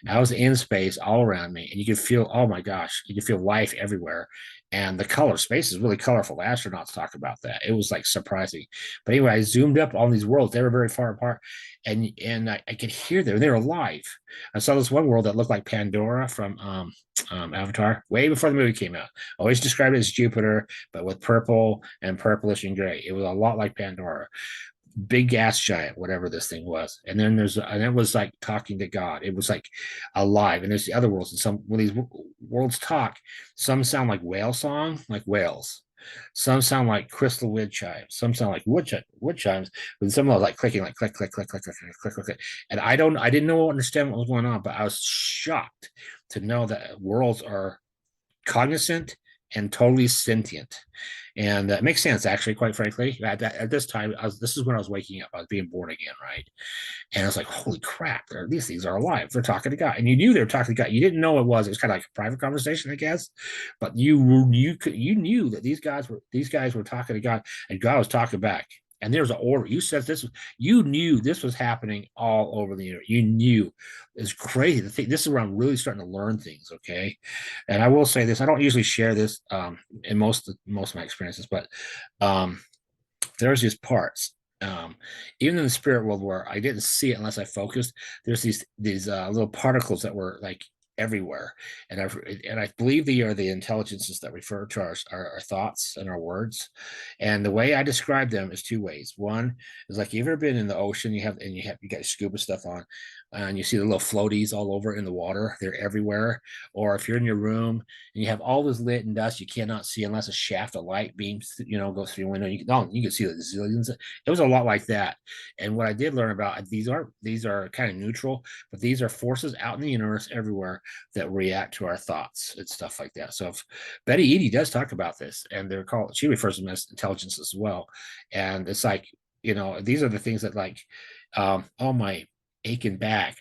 I was in space all around me, and you could feel, oh my gosh, you could feel life everywhere. and the color space is really colorful. The astronauts talk about that. It was like surprising. But anyway, I zoomed up on these worlds. They were very far apart, and I could hear them. They were alive. I saw this one world that looked like Pandora from Avatar, way before the movie came out. Always described it as Jupiter, but with purple and purplish and gray. It was a lot like Pandora, big gas giant, whatever this thing was. And then and it was like talking to God. It was like alive. And there's the other worlds. And some when these worlds talk, some sound like whale song, like whales. Some sound like crystal wood chimes. Some sound like wood chimes. But some of them like clicking, like click, click, click, click, click, click, click, click, click. And I didn't know understand what was going on, but I was shocked to know that worlds are cognizant and totally sentient. And it makes sense, actually, quite frankly. At this time, this is when I was waking up. I was being born again, right? And I was like, holy crap, these things are alive. They're talking to God. And you knew they were talking to God. You didn't know it was. It was kind of like a private conversation, I guess. But you knew that these guys were talking to God, and God was talking back. And there's an order. You said this. You knew this was happening all over the universe. You knew. It's crazy to think. This is where I'm really starting to learn things. Okay, and I will say this: I don't usually share this in most of my experiences, but there's these parts. Even in the spirit world where I didn't see it unless I focused, there's these little particles that were like everywhere, and I believe they are the intelligences that refer to our thoughts and our words. And the way I describe them is two ways. One is like, you've ever been in the ocean, you got scuba stuff on, and you see the little floaties all over in the water. They're everywhere. Or if you're in your room and you have all this lit and dust you cannot see unless a shaft of light beams, goes through your window. You can see the zillions. It was a lot like that. And what I did learn about, these are kind of neutral, but these are forces out in the universe everywhere that react to our thoughts and stuff like that. So if Betty Eadie does talk about this, and she refers to them as intelligence as well. And it's like, these are the things that like, oh my aching back.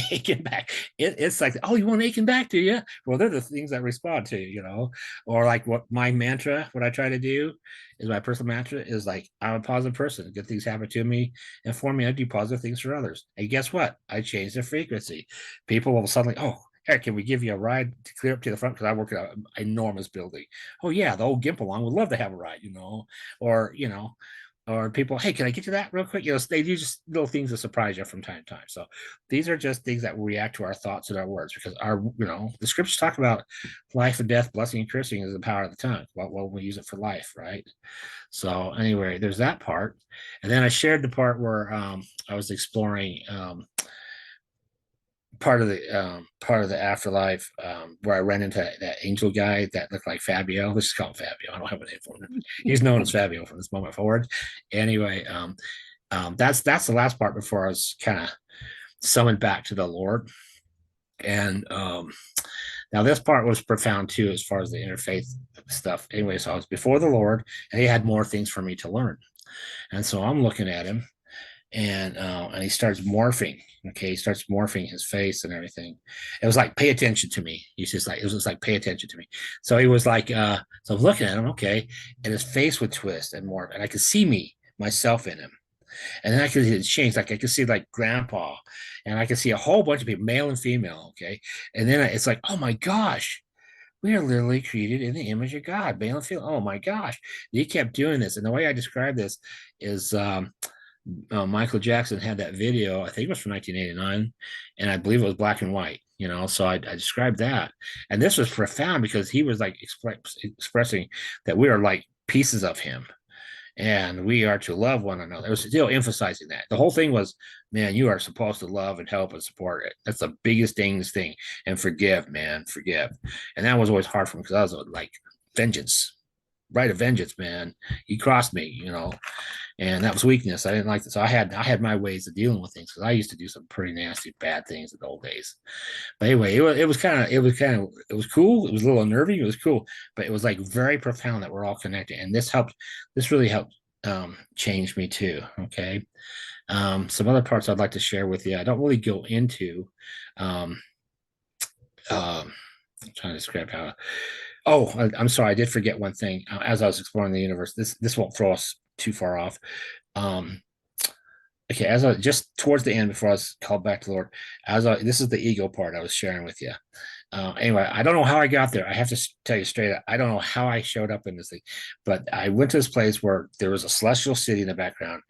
Aching back. It's like, oh, you want aching back, do you? Well, they're the things that respond to, or like what I try to do is my personal mantra is like, I'm a positive person. Good things happen to me and for me. I do positive things for others. And guess what? I change the frequency. People will suddenly, oh, Eric, can we give you a ride to clear up to the front? Because I work at an enormous building. Oh, yeah, the old Gimpalong would love to have a ride, or people, hey, can I get you that real quick? They do just little things to surprise you from time to time. So these are just things that react to our thoughts and our words, because the scriptures talk about life and death, blessing and cursing is the power of the tongue. Well, we use it for life, right? So anyway, there's that part. And then I shared the part where I was exploring part of the afterlife, where I ran into that angel guy that looked like Fabio. Let's just call him Fabio. I don't have a name for him. He's known as Fabio from this moment forward. Anyway, that's the last part before I was kind of summoned back to the Lord. And now this part was profound too, as far as the interfaith stuff. Anyway, so I was before the Lord, and he had more things for me to learn. And so I'm looking at him, and he starts morphing. Okay, he starts morphing his face and everything. It was like, pay attention to me. It was just like, pay attention to me. So he was like, so I was looking at him, okay, and his face would twist and morph, and I could see myself in him. And then I could see it change. Like I could see like grandpa, and I could see a whole bunch of people, male and female. Okay, and then it's like, oh my gosh, we are literally created in the image of God, male and female. Oh my gosh, he kept doing this, and the way I describe this is. Michael Jackson had that video, I think it was from 1989, and I believe it was black and white, so I described that. And this was profound because he was like expressing that we are like pieces of him and we are to love one another. It was still emphasizing that. The whole thing was, man, you are supposed to love and help and support it. That's the biggest thing. And forgive, man, forgive. And that was always hard for me because I was like, vengeance, right of vengeance, man. He crossed me, and that was weakness. I didn't like this. So I had my ways of dealing with things because I used to do some pretty nasty, bad things in the old days. But anyway, it was cool. It was a little unnerving. It was cool, but it was like very profound that we're all connected. And this really helped change me too. Okay. Some other parts I'd like to share with you. I don't really go into, I'm trying to describe how. Oh, I'm sorry. I did forget one thing. As I was exploring the universe, this won't throw us too far off. Okay, as I just towards the end before I was called back to the Lord, this is the ego part I was sharing with you. Anyway, I don't know how I got there. I have to tell you straight up, I don't know how I showed up in this thing, but I went to this place where there was a celestial city in the background,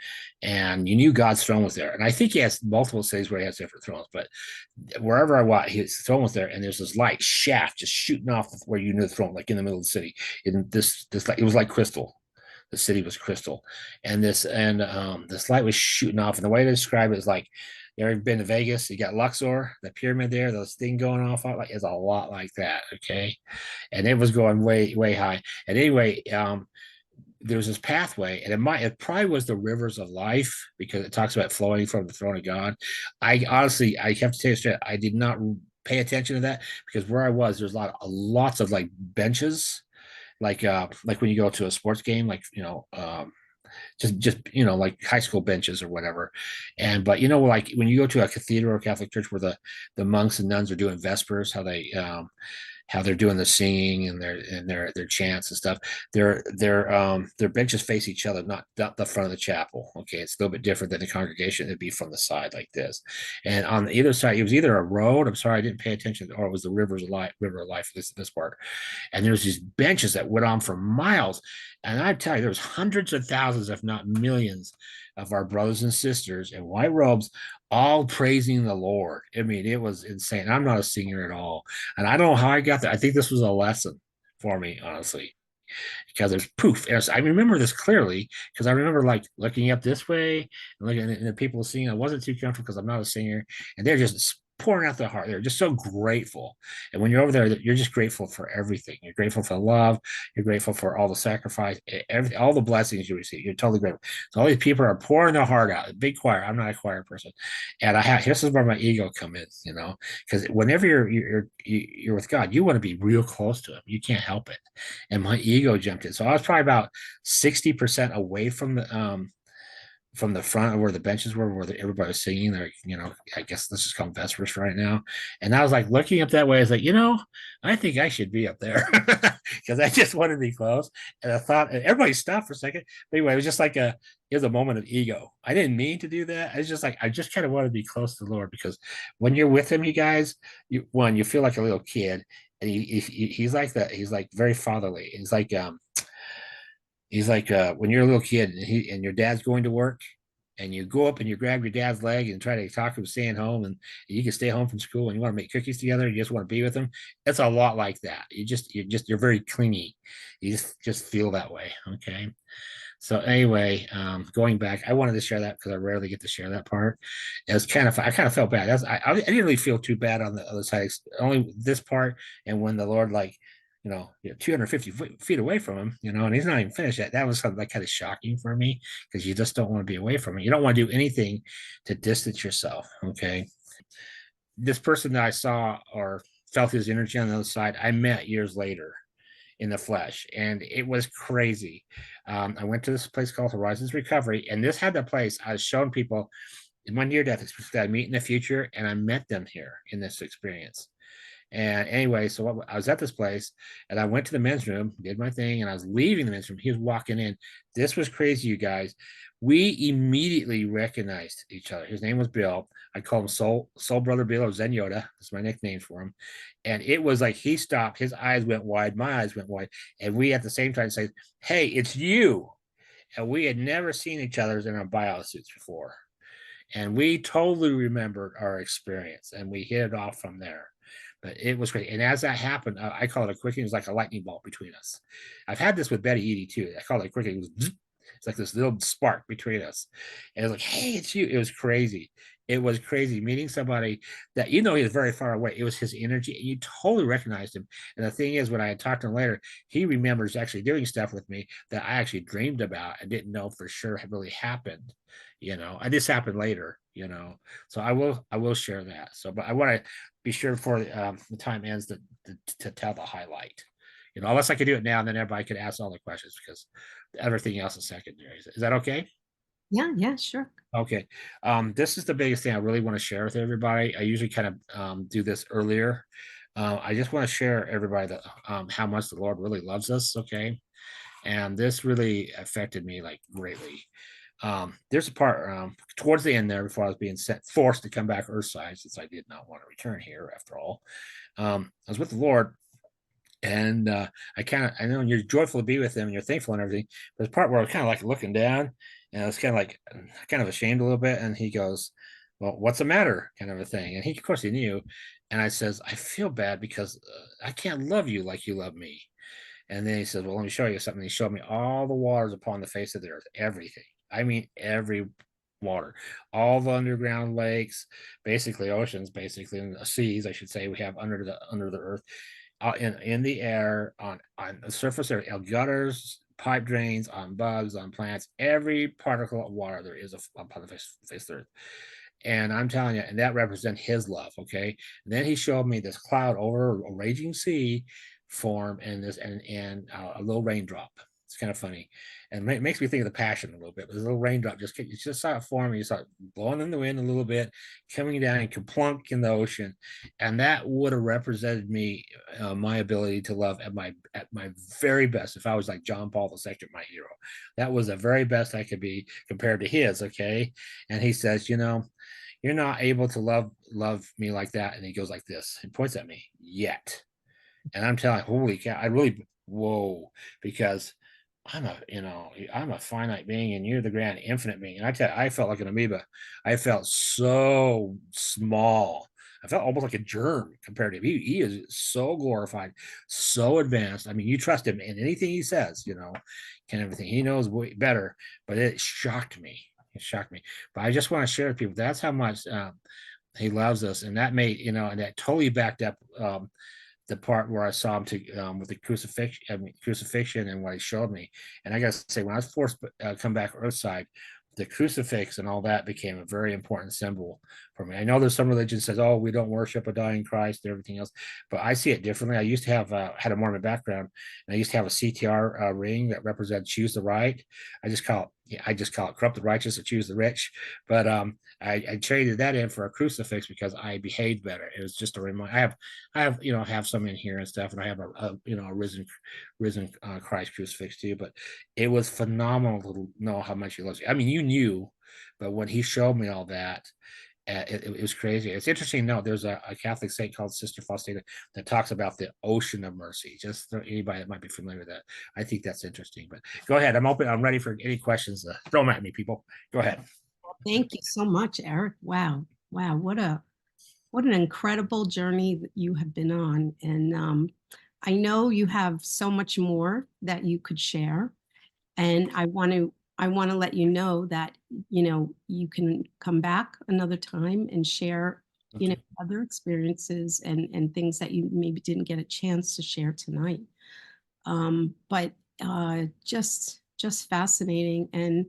and you knew God's throne was there. And I think he has multiple cities where he has different thrones, but wherever I was, his throne was there, and there's this light shaft just shooting off where you knew the throne, like in the middle of the city. In this it was like crystal. The city was crystal, and this light was shooting off. And the way to describe it is like, you ever been to Vegas? You got Luxor, the pyramid there, those thing going off like it's a lot like that. Okay, and it was going way high. And anyway, there's this pathway, and it probably was the rivers of life because it talks about flowing from the throne of God. I honestly, I have to tell you straight, I did not pay attention to that because where I was, there's lots of like benches, like when you go to a sports game, like just like high school benches or whatever. And but like when you go to a cathedral or Catholic church where the monks and nuns are doing vespers, how they're doing the singing and their chants and stuff. Their benches face each other, not the front of the chapel. Okay, it's a little bit different than the congregation. It'd be from the side like this, and on the either side, it was either a road. I'm sorry, I didn't pay attention, or it was the river of life. This part, and there's these benches that went on for miles. And I tell you, there was hundreds of thousands, if not millions, of our brothers and sisters in white robes, all praising the Lord. I mean, it was insane. I'm not a singer at all, and I don't know how I got there. I think this was a lesson for me, honestly, because there's poof. And I remember this clearly because I remember like looking up this way and looking at the people singing. I wasn't too comfortable because I'm not a singer, and they're just pouring out their heart. They're just so grateful. And when you're over there, you're just grateful for everything. You're grateful for the love. You're grateful for all the sacrifice, everything, all the blessings you receive. You're totally grateful. So all these people are pouring their heart out. Big choir. I'm not a choir person, and this is where my ego come in. Because whenever you're with God, you want to be real close to Him. You can't help it, and my ego jumped in. So I was probably about 60% away from the front of where the benches were, where everybody was singing. There, I guess let's just call them vespers right now. And I was like looking up that way. I was like, I think I should be up there because I just wanted to be close. And I thought, and everybody stopped for a second. But anyway, it was just like it was a moment of ego. I didn't mean to do that. I was just like, I just kind of want to be close to the Lord because when you're with Him, you guys, you feel like a little kid, and he's like that. He's like very fatherly. He's like when you're a little kid and your dad's going to work, and you go up and you grab your dad's leg and try to talk him staying home, and you can stay home from school and you want to make cookies together. You just want to be with him. It's a lot like that. You're very clingy. You just feel that way. Okay. So anyway, going back, I wanted to share that because I rarely get to share that part. I kind of felt bad. I didn't really feel too bad on the other side, only this part. And when the Lord, like, 250 feet away from him, and he's not even finished yet. That was something like kind of shocking for me because you just don't want to be away from him. You don't want to do anything to distance yourself. Okay. This person that I saw or felt his energy on the other side, I met years later in the flesh, and it was crazy. I went to this place called Horizons Recovery, and this had the place I was showing people in my near death experience that I meet in the future, and I met them here in this experience. And anyway, so I was at this place, and I went to the men's room, did my thing, and I was leaving the men's room. He was walking in. This was crazy, you guys. We immediately recognized each other. His name was Bill. I call him Soul Brother Bill, or Zen Yoda. That's my nickname for him. And it was like he stopped. His eyes went wide. My eyes went wide. And we at the same time said, "Hey, it's you." And we had never seen each other in our biosuits before. And we totally remembered our experience, and we hit it off from there. But it was great. And as that happened, I call it a quickie. It was like a lightning bolt between us. I've had this with Betty Eady too. I call it a quickie. It's like this little spark between us. And it was like, hey, it's you. It was crazy. It was crazy meeting somebody that, he was very far away. It was his energy. And you totally recognized him. And the thing is, when I had talked to him later, he remembers actually doing stuff with me that I actually dreamed about and didn't know for sure had really happened. And this happened later, so I will share that. So, but I want to be sure before the time ends to tell the highlight, unless I could do it now, and then everybody could ask all the questions because everything else is secondary. Is that okay? Yeah, sure. Okay. This is the biggest thing I really want to share with everybody. I usually kind of do this earlier. I just want to share everybody that how much the Lord really loves us. Okay. And this really affected me like greatly. There's a part towards the end there before I was being forced to come back Earthside, since I did not want to return here after all. I was with the Lord, and I know you're joyful to be with him and you're thankful and everything. But there's a part where I was kind of like looking down, and I was kind of like kind of ashamed a little bit. And he goes, "Well, what's the matter?" Kind of a thing. And he, of course, he knew. And I says, "I feel bad because I can't love you like you love me." And then he says, "Well, let me show you something." He showed me all the waters upon the face of the earth, everything. I mean, every water, all the underground lakes, basically oceans, basically and seas, I should say, we have under the earth, in the air, on the surface area, gutters, pipe drains, on bugs, on plants, every particle of water there is upon the face of the earth. And I'm telling you, and that represents his love. Okay. And then he showed me this cloud over a raging sea form, and this and a little raindrop. It's kind of funny, and it makes me think of the Passion a little bit. But this little raindrop you just saw it form, and you saw it blowing in the wind a little bit, coming down and plunk in the ocean, and that would have represented me, my ability to love at my very best. If I was like John Paul II, my hero, that was the very best I could be compared to his. Okay, and he says, you're not able to love me like that. And he goes like this and points at me yet. And I'm telling, holy cow, I really, whoa, because I'm a finite being and you're the grand infinite being. And I tell you, I felt like an amoeba. I felt so small. I felt almost like a germ compared to him. He is so glorified, so advanced. I mean, you trust him in anything he says, and everything. He knows way better, but it shocked me. It shocked me. But I just want to share with people that's how much he loves us. And that made, and that totally backed up the part where I saw him with the crucifixion and what he showed me. And I got to say, when I was forced to come back Earthside, the crucifix and all that became a very important symbol for me. I know there's some religion says, "Oh, we don't worship a dying Christ" and everything else, but I see it differently. I used to have had a Mormon background, and I used to have a CTR ring that represents choose the right. I just call it corrupt the righteous and choose the rich. But I traded that in for a crucifix because I behaved better. It was just a reminder. I have some in here and stuff, and I have a risen Christ crucifix too. But it was phenomenal to know how much he loves you. I mean, you knew, but when he showed me all that, it was crazy. It's interesting. No, there's a Catholic saint called Sister Faustina that talks about the ocean of mercy. Just for anybody that might be familiar with that, I think that's interesting. But go ahead. I'm open. I'm ready for any questions. Throw them at me, people. Go ahead. Thank you so much, Eric. Wow. Wow. What an incredible journey that you have been on. And I know you have so much more that you could share. And I want to let you know that, you can come back another time and share, Okay. other experiences and things that you maybe didn't get a chance to share tonight. But just fascinating. And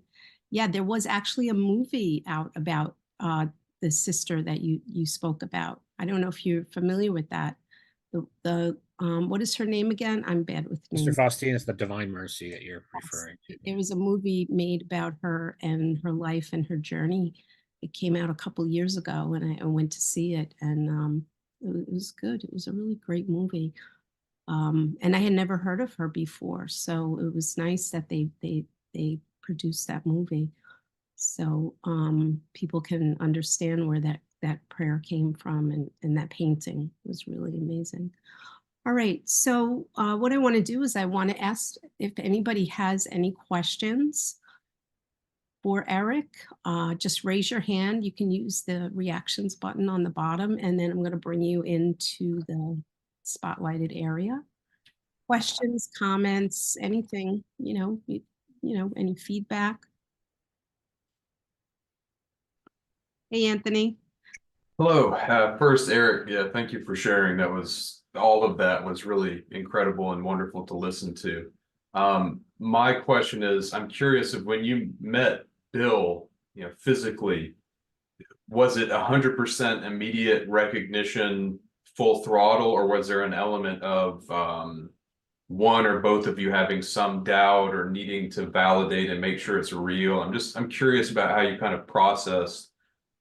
yeah, there was actually a movie out about the sister that you spoke about. I don't know if you're familiar with that. The what is her name again? I'm bad with Sister names. Faustina is the divine mercy that you're Yes. referring to. There was a movie made about her and her life and her journey. It came out a couple years ago, and I went to see it, and it was good. It was a really great movie, and I had never heard of her before, so it was nice that they produced that movie, so people can understand where that prayer came from, and that painting was really amazing. All right. So what I want to do is I want to ask if anybody has any questions for Eric. Just raise your hand. You can use the reactions button on the bottom, and then I'm going to bring you into the spotlighted area. Questions, comments, anything, any feedback. Hey, Anthony. Hello. First, Eric, yeah, thank you for sharing. All of that was really incredible and wonderful to listen to. My question is, I'm curious if when you met Bill, physically, was it 100% immediate recognition, full throttle, or was there an element of one or both of you having some doubt or needing to validate and make sure it's real? I'm curious about how you kind of process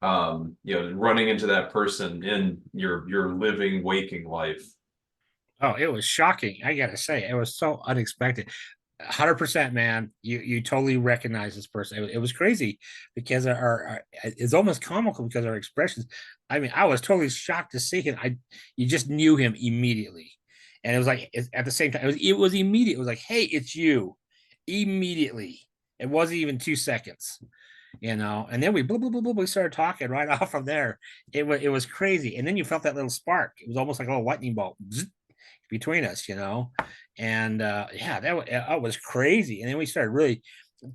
running into that person in your living, waking life. Oh, it was shocking. I gotta say, it was so unexpected. 100%, man. You totally recognize this person. It was crazy because it's almost comical because our expressions. I mean, I was totally shocked to see him. You just knew him immediately, and it was like at the same time it was immediate. It was like, hey, it's you, immediately. It wasn't even 2 seconds, and then we blah, blah, blah, blah, we started talking right off from there. It was crazy, and then you felt that little spark. It was almost like a little lightning bolt between us, and yeah, that was crazy. And then we started really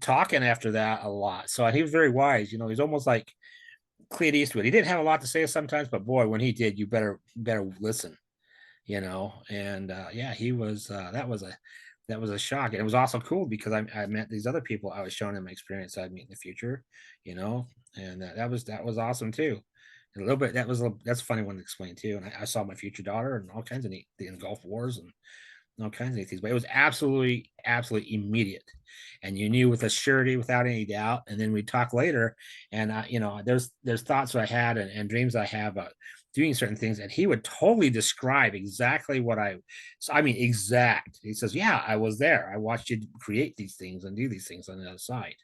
talking after that a lot. So he was very wise. He's almost like Clint Eastwood. He didn't have a lot to say sometimes, but boy, when he did, you better listen. And yeah, he was that was a shock. And it was also cool because I met these other people I was showing him my experience I'd meet in the future, and that was awesome too. And a little bit that's a funny one to explain too. And I saw my future daughter and all kinds of neat in Gulf Wars and all kinds of neat things, but it was absolutely, absolutely immediate. And you knew with a surety, without any doubt. And then we talk later, and there's thoughts I had and dreams I have about doing certain things, and he would totally describe exactly what I mean, exact. He says, yeah, I was there. I watched you create these things and do these things on the other side.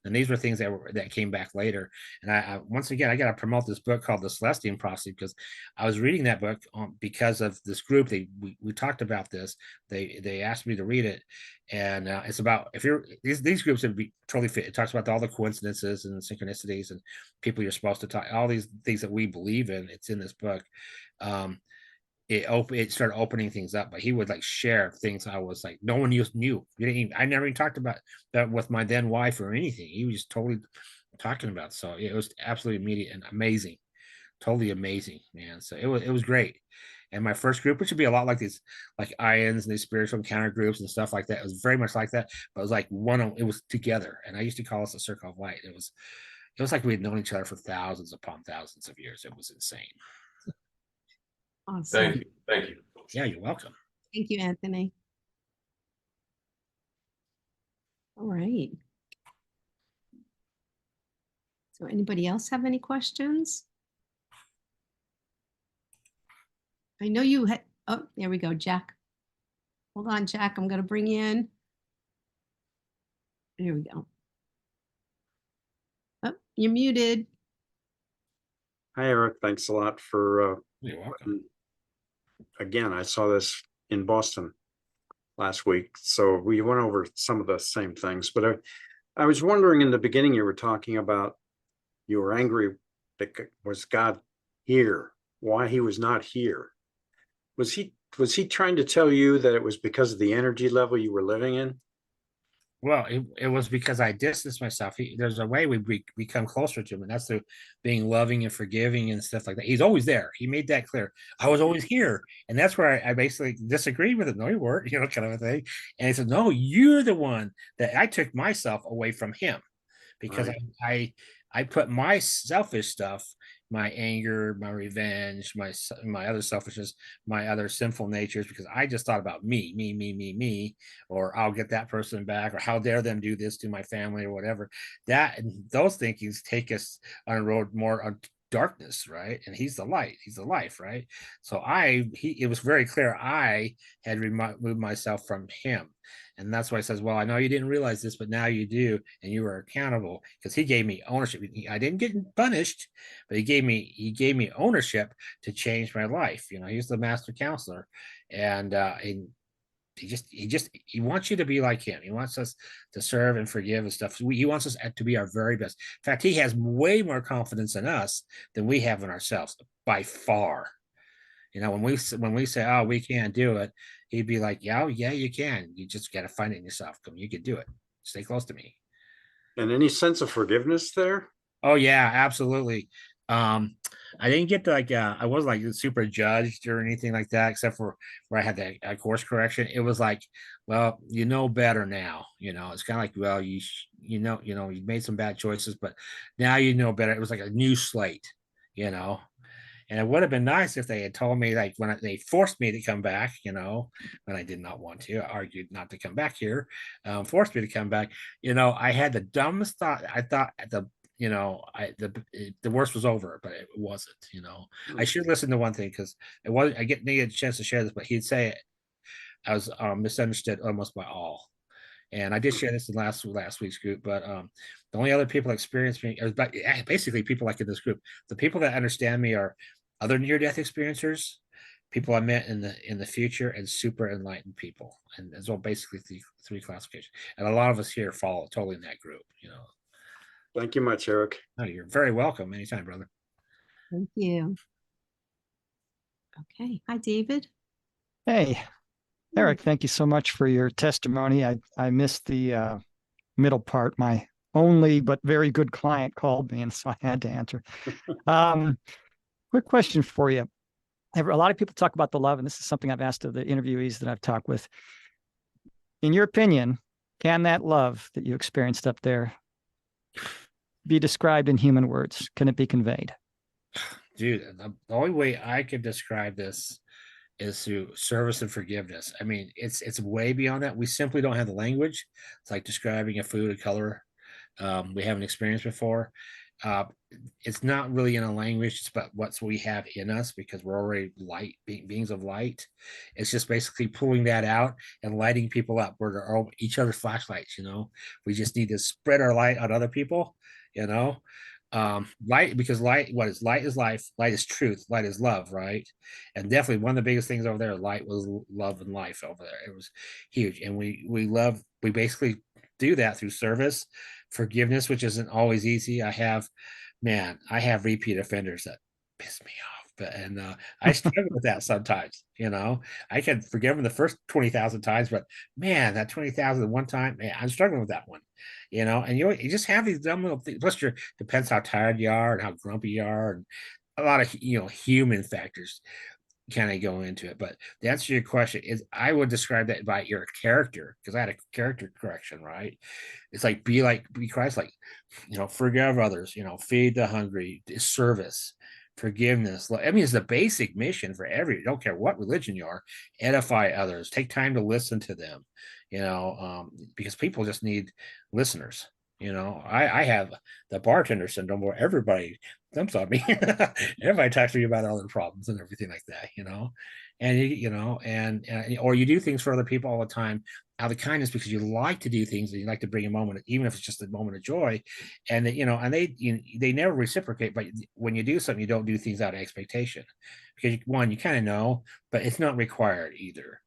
And these were things that came back later. And I once again, I got to promote this book called The Celestine Prophecy, because I was reading that book because of this group. We talked about this. They asked me to read it, and it's about, if you're these groups would be totally fit. It talks about all the coincidences and synchronicities and people you're supposed to talk, all these things that we believe in. It's in this book. It started opening things up, but he would like share things I was like, no one else knew. I never even talked about that with my then wife or anything. He was just totally talking about. So it was absolutely immediate and amazing, totally amazing, man. So it was great. And my first group, which would be a lot like these, like IONs and these spiritual encounter groups and stuff like that, it was very much like that. But it was like it was together, and I used to call us a circle of light. It was like we had known each other for thousands upon thousands of years. It was insane. Awesome. Thank you. Thank you. Yeah, you're welcome. Thank you, Anthony. All right. So anybody else have any questions? I know you had, oh, there we go, Jack. Hold on, Jack, I'm going to bring you in. Here we go. Oh, you're muted. Hi, Eric. Thanks a lot for, You're welcome. again, I saw this in Boston last week. So we went over some of the same things, but I was wondering, in the beginning, you were talking about you were angry that was God here, why he was not here. Was he trying to tell you that it was because of the energy level you were living in? Well, it was because I distanced myself. There's a way we become closer to him, and that's through being loving and forgiving and stuff like that. He's always there. He made that clear. I was always here, and that's where I basically disagreed with him. No, you weren't, kind of a thing. And he said, "No, you're the one that I took myself away from him, because Right. I put my selfish stuff, my anger, my revenge, my other selfishness, my other sinful natures, because I just thought about me, me, me, me, me, or I'll get that person back, or how dare them do this to my family, or whatever. Those thinkings take us on a road more on darkness, right? And he's the light, he's the life, right? So it was very clear I had removed myself from him. And that's why he says, well, I know you didn't realize this, but now you do, and you are accountable, because he gave me ownership. I didn't get punished, but he gave me ownership to change my life. He's the master counselor, and he wants you to be like him. He wants us to serve and forgive and stuff. He wants us to be our very best. In fact, he has way more confidence in us than we have in ourselves, by far. When we say, oh, we can't do it, he'd be like, yeah, you can. You just got to find it in yourself. Come, you can do it. Stay close to me. And any sense of forgiveness there? Oh yeah, absolutely. I didn't get to I wasn't like super judged or anything like that, except for where I had that course correction. It was like, well, you know better now. It's kind of like, well, you made some bad choices, but now you know better. It was like a new slate. And it would have been nice if they had told me, like, when they forced me to come back, when I did not want to. I argued not to come back here, forced me to come back. I had the dumbest thought. I thought the worst was over, but it wasn't. I should listen to one thing, because I didn't get a chance to share this, but he'd say it. I was misunderstood almost by all. And I did share this in last week's group, but the only other people experienced me, basically people like in this group, the people that understand me are other near-death experiencers, people I met in the future, and super enlightened people. And so basically three classifications. And a lot of us here fall totally in that group, you know. Thank you much, Eric. Oh, you're very welcome anytime, brother. Thank you. Okay. Hi, David. Hey, Eric, thank you so much for your testimony. I missed the middle part. My only but very good client called me, and so I had to answer. Quick question for you. A lot of people talk about the love, and this is something I've asked of the interviewees that I've talked with. In your opinion, can that love that you experienced up there be described in human words? Can it be conveyed? Dude, the only way I could describe this is through service and forgiveness. I mean, it's way beyond that. We simply don't have the language. It's like describing a food, a color we haven't experienced before. It's not really in a language, it's about what we have in us, because we're already light beings of light. It's just basically pulling that out and lighting people up. We're each other's flashlights, you know. We just need to spread our light on other people, you know. Light, because light is life, light is truth, light is love, right? And definitely one of the biggest things over there, light was love and life over there. It was huge. And we basically do that through service, forgiveness, which isn't always easy. I have repeat offenders that piss me off, and I struggle with that sometimes. You know, I can forgive them the first 20,000 times, but man, that 20,000 one time, man, I'm struggling with that one. You know, and you just have these dumb little things. Plus, depends how tired you are and how grumpy you are, and a lot of human factors kind of go into it. But the answer to your question is, I would describe that by your character, because I had a character correction, right? It's like be Christ, like, forgive others, feed the hungry, service, forgiveness. I mean, it's the basic mission for don't care what religion you are, edify others, take time to listen to them, because people just need listeners. I have the bartender syndrome where everybody dumps on me. Everybody talks to me about all their problems and everything like that, and or you do things for other people all the time out of kindness, because you like to do things and you like to bring a moment, even if it's just a moment of joy, and they never reciprocate. But when you do something, you don't do things out of expectation, because you kind of know, but it's not required either.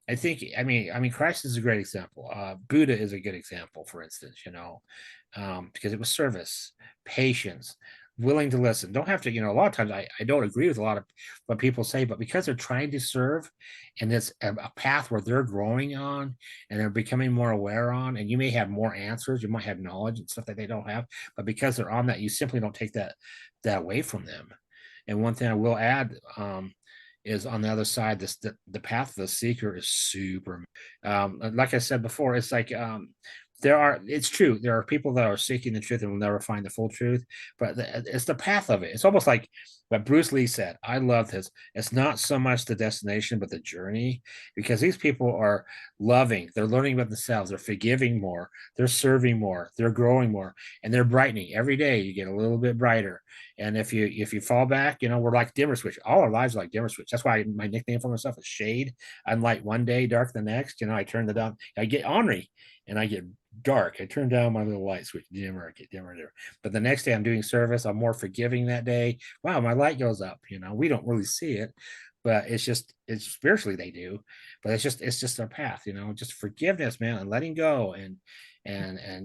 I mean, Christ is a great example. Buddha is a good example, for instance, because it was service, patience, willing to listen. Don't have to, a lot of times I don't agree with a lot of what people say, but because they're trying to serve, and it's a path where they're growing on and they're becoming more aware on, and you may have more answers, you might have knowledge and stuff that they don't have, but because they're on that, you simply don't take that away from them. And one thing I will add, is on the other side, the path of the seeker is super. Like I said before, it's like it's true. There are people that are seeking the truth and will never find the full truth, but it's the path of it. It's almost like what Bruce Lee said. I love this. It's not so much the destination, but the journey, because these people are loving. They're learning about themselves. They're forgiving more. They're serving more. They're growing more, and they're brightening every day. You get a little bit brighter. And if you fall back, we're like dimmer switch. All our lives are like dimmer switch. That's why my nickname for myself is Shade. I'm light one day, dark the next. I turn the down. I get ornery and I get dark. I turn down my little light switch, dimmer, get dimmer, dimmer. But the next day I'm doing service. I'm more forgiving that day. Wow, my light goes up. We don't really see it, but it's spiritually they do. But it's just their path. Just forgiveness, man, and letting go, and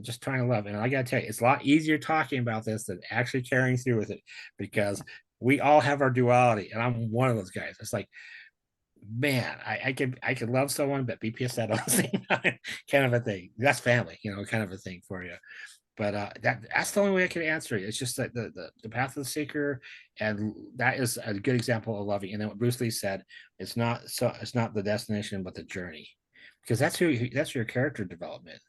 just trying to love. And I gotta tell you, it's a lot easier talking about this than actually carrying through with it, because we all have our duality, and I'm one of those guys. It's like, man, I could love someone but be pissed at all the same time, kind of a thing. That's family, kind of a thing for you. But that's the only way I can answer it. It's just that the path of the seeker, and that is a good example of loving. And then what Bruce Lee said, it's not the destination but the journey, because that's your character development.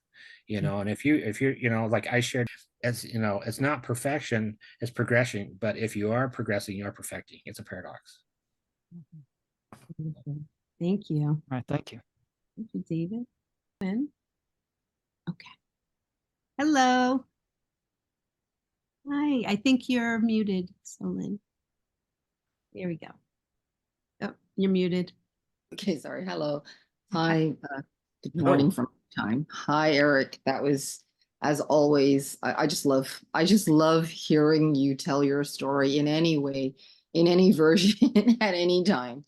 And if you're like I shared, it's not perfection, it's progression. But if you are progressing, you are perfecting. It's a paradox. Thank you. All right, thank you. Thank you, David. Ben? Okay. Hello. Hi, I think you're muted, Solin. There we go. Oh, you're muted. Okay, sorry. Hello. Hi, Good morning from time. Hi, Eric. That was, as always, I just love hearing you tell your story in any way, in any version, at any time.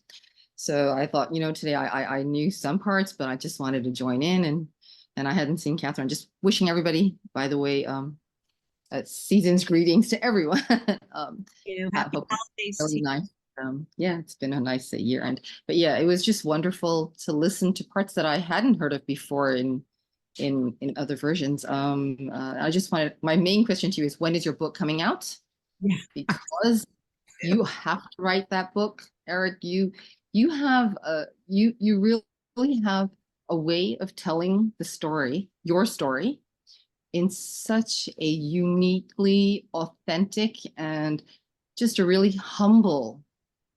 So I thought, today I knew some parts, but I just wanted to join in, and I hadn't seen Catherine. Just wishing everybody, by the way, season's greetings to everyone. Happy Hope holidays it was to you. nice. Yeah, it's been a nice year, but yeah, it was just wonderful to listen to parts that I hadn't heard of before in other versions. I just wanted, my main question to you is, when is your book coming out? Yeah. Because you have to write that book, Eric. You have you really have a way of telling the story, your story, in such a uniquely authentic and just a really humble.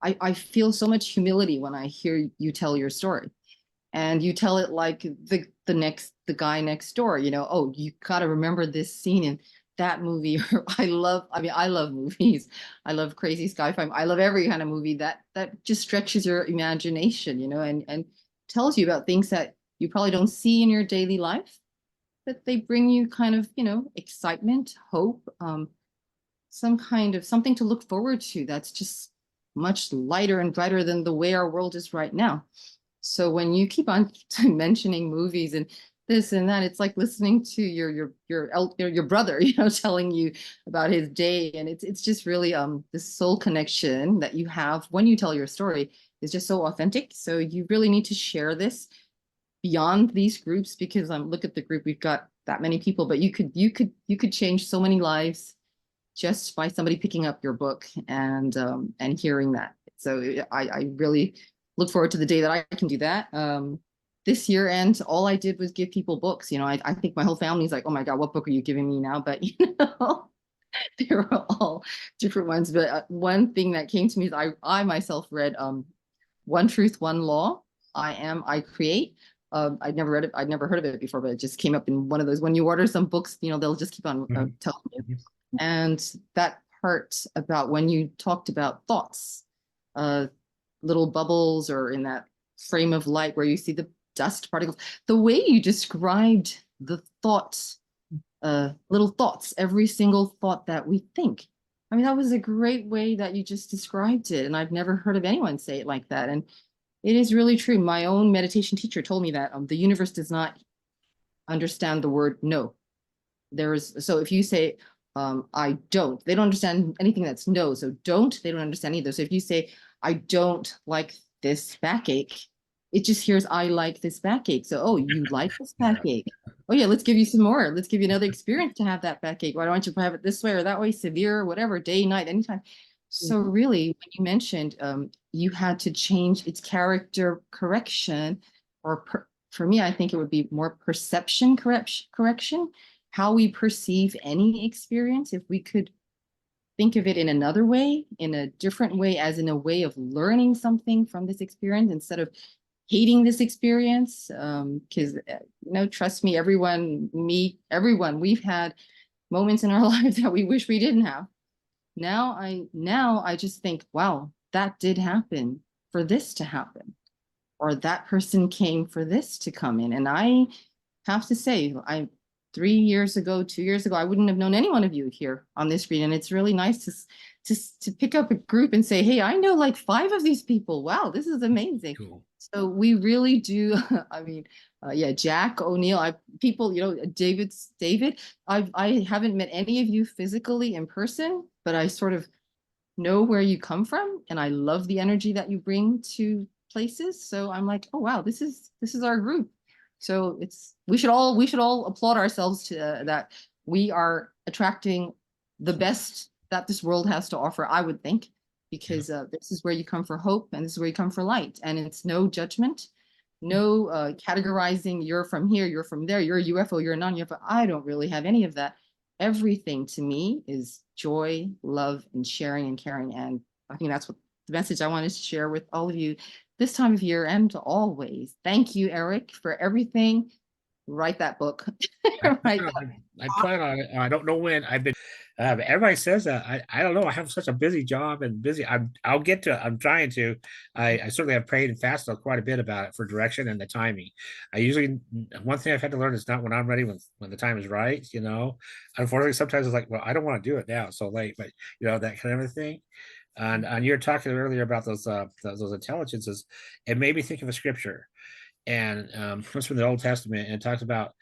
I feel so much humility when I hear you tell your story, and you tell it like the guy next door. Oh, you got to remember this scene in that movie. I love movies. I love crazy sci-fi. I love every kind of movie that just stretches your imagination, and tells you about things that you probably don't see in your daily life, but they bring you kind of, excitement, hope, some kind of something to look forward to that's just much lighter and brighter than the way our world is right now. So when you keep on mentioning movies and this and that, it's like listening to your brother, telling you about his day, and it's just really this soul connection that you have when you tell your story is just so authentic. So you really need to share this beyond these groups, because look at the group, we've got that many people, but you could change so many lives just by somebody picking up your book and hearing that. So I really look forward to the day that I can do that. This year, and all I did was give people books. I think my whole family's like, oh my God, what book are you giving me now? But they were all different ones. But one thing that came to me is I myself read One Truth, One Law. I Am, I Create. I'd never read it. I'd never heard of it before, but it just came up in one of those. When you order some books, they'll just keep on telling you. And that part about when you talked about thoughts, little bubbles, or in that frame of light where you see the dust particles, the way you described the thoughts, little thoughts, every single thought that we think. I mean, that was a great way that you just described it. And I've never heard of anyone say it like that. And it is really true. My own meditation teacher told me that the universe does not understand the word no. So if you say, I don't, they don't understand anything that's no. So don't, they don't understand either. So if you say, I don't like this backache, it just hears, I like this backache. So, oh, you like this backache. Oh yeah, let's give you some more. Let's give you another experience to have that backache. Why don't you have it this way or that way, severe, whatever, day, night, anytime. So really, when you mentioned you had to change its character correction, or for me, I think it would be more perception correction, how we perceive any experience. If we could think of it in another way, in a different way, as in a way of learning something from this experience instead of hating this experience. Because trust me, everyone, we've had moments in our lives that we wish we didn't have. Now I just think, wow, that did happen for this to happen, or that person came for this to come in. And I have to say, 3 years ago, 2 years ago, I wouldn't have known any one of you here on this screen. And it's really nice to pick up a group and say, hey, I know like 5 of these people. Wow, this is amazing. Cool. So we really do. I mean, yeah, Jack O'Neill, people, David, I haven't met any of you physically in person, but I sort of know where you come from, and I love the energy that you bring to places. So I'm like, oh wow, this is our group. So we should all applaud ourselves to that we are attracting the best that this world has to offer, I would think, because this is where you come for hope, and this is where you come for light, and it's no judgment, no categorizing, you're from here, you're from there, you're a UFO, you're a non-UFO. I don't really have any of that. Everything to me is joy, love, and sharing and caring. And I think that's what the message I wanted to share with all of you this time of year and always. Thank you, Eric, for everything. write that book. I Write plan that. on, I plan on it. I don't know when. I've been. Everybody says that. I don't know. I have such a busy job and busy. I'll get to it. I'm trying to. I certainly have prayed and fasted quite a bit about it for direction and the timing. I usually one thing I've had to learn is not when I'm ready, when the time is right. You know, unfortunately, sometimes it's like, well, I don't want to do it now. It's so late, but you know that kind of a thing. And you're talking earlier about those intelligences. It made me think of a scripture, and comes from the Old Testament, and it talks about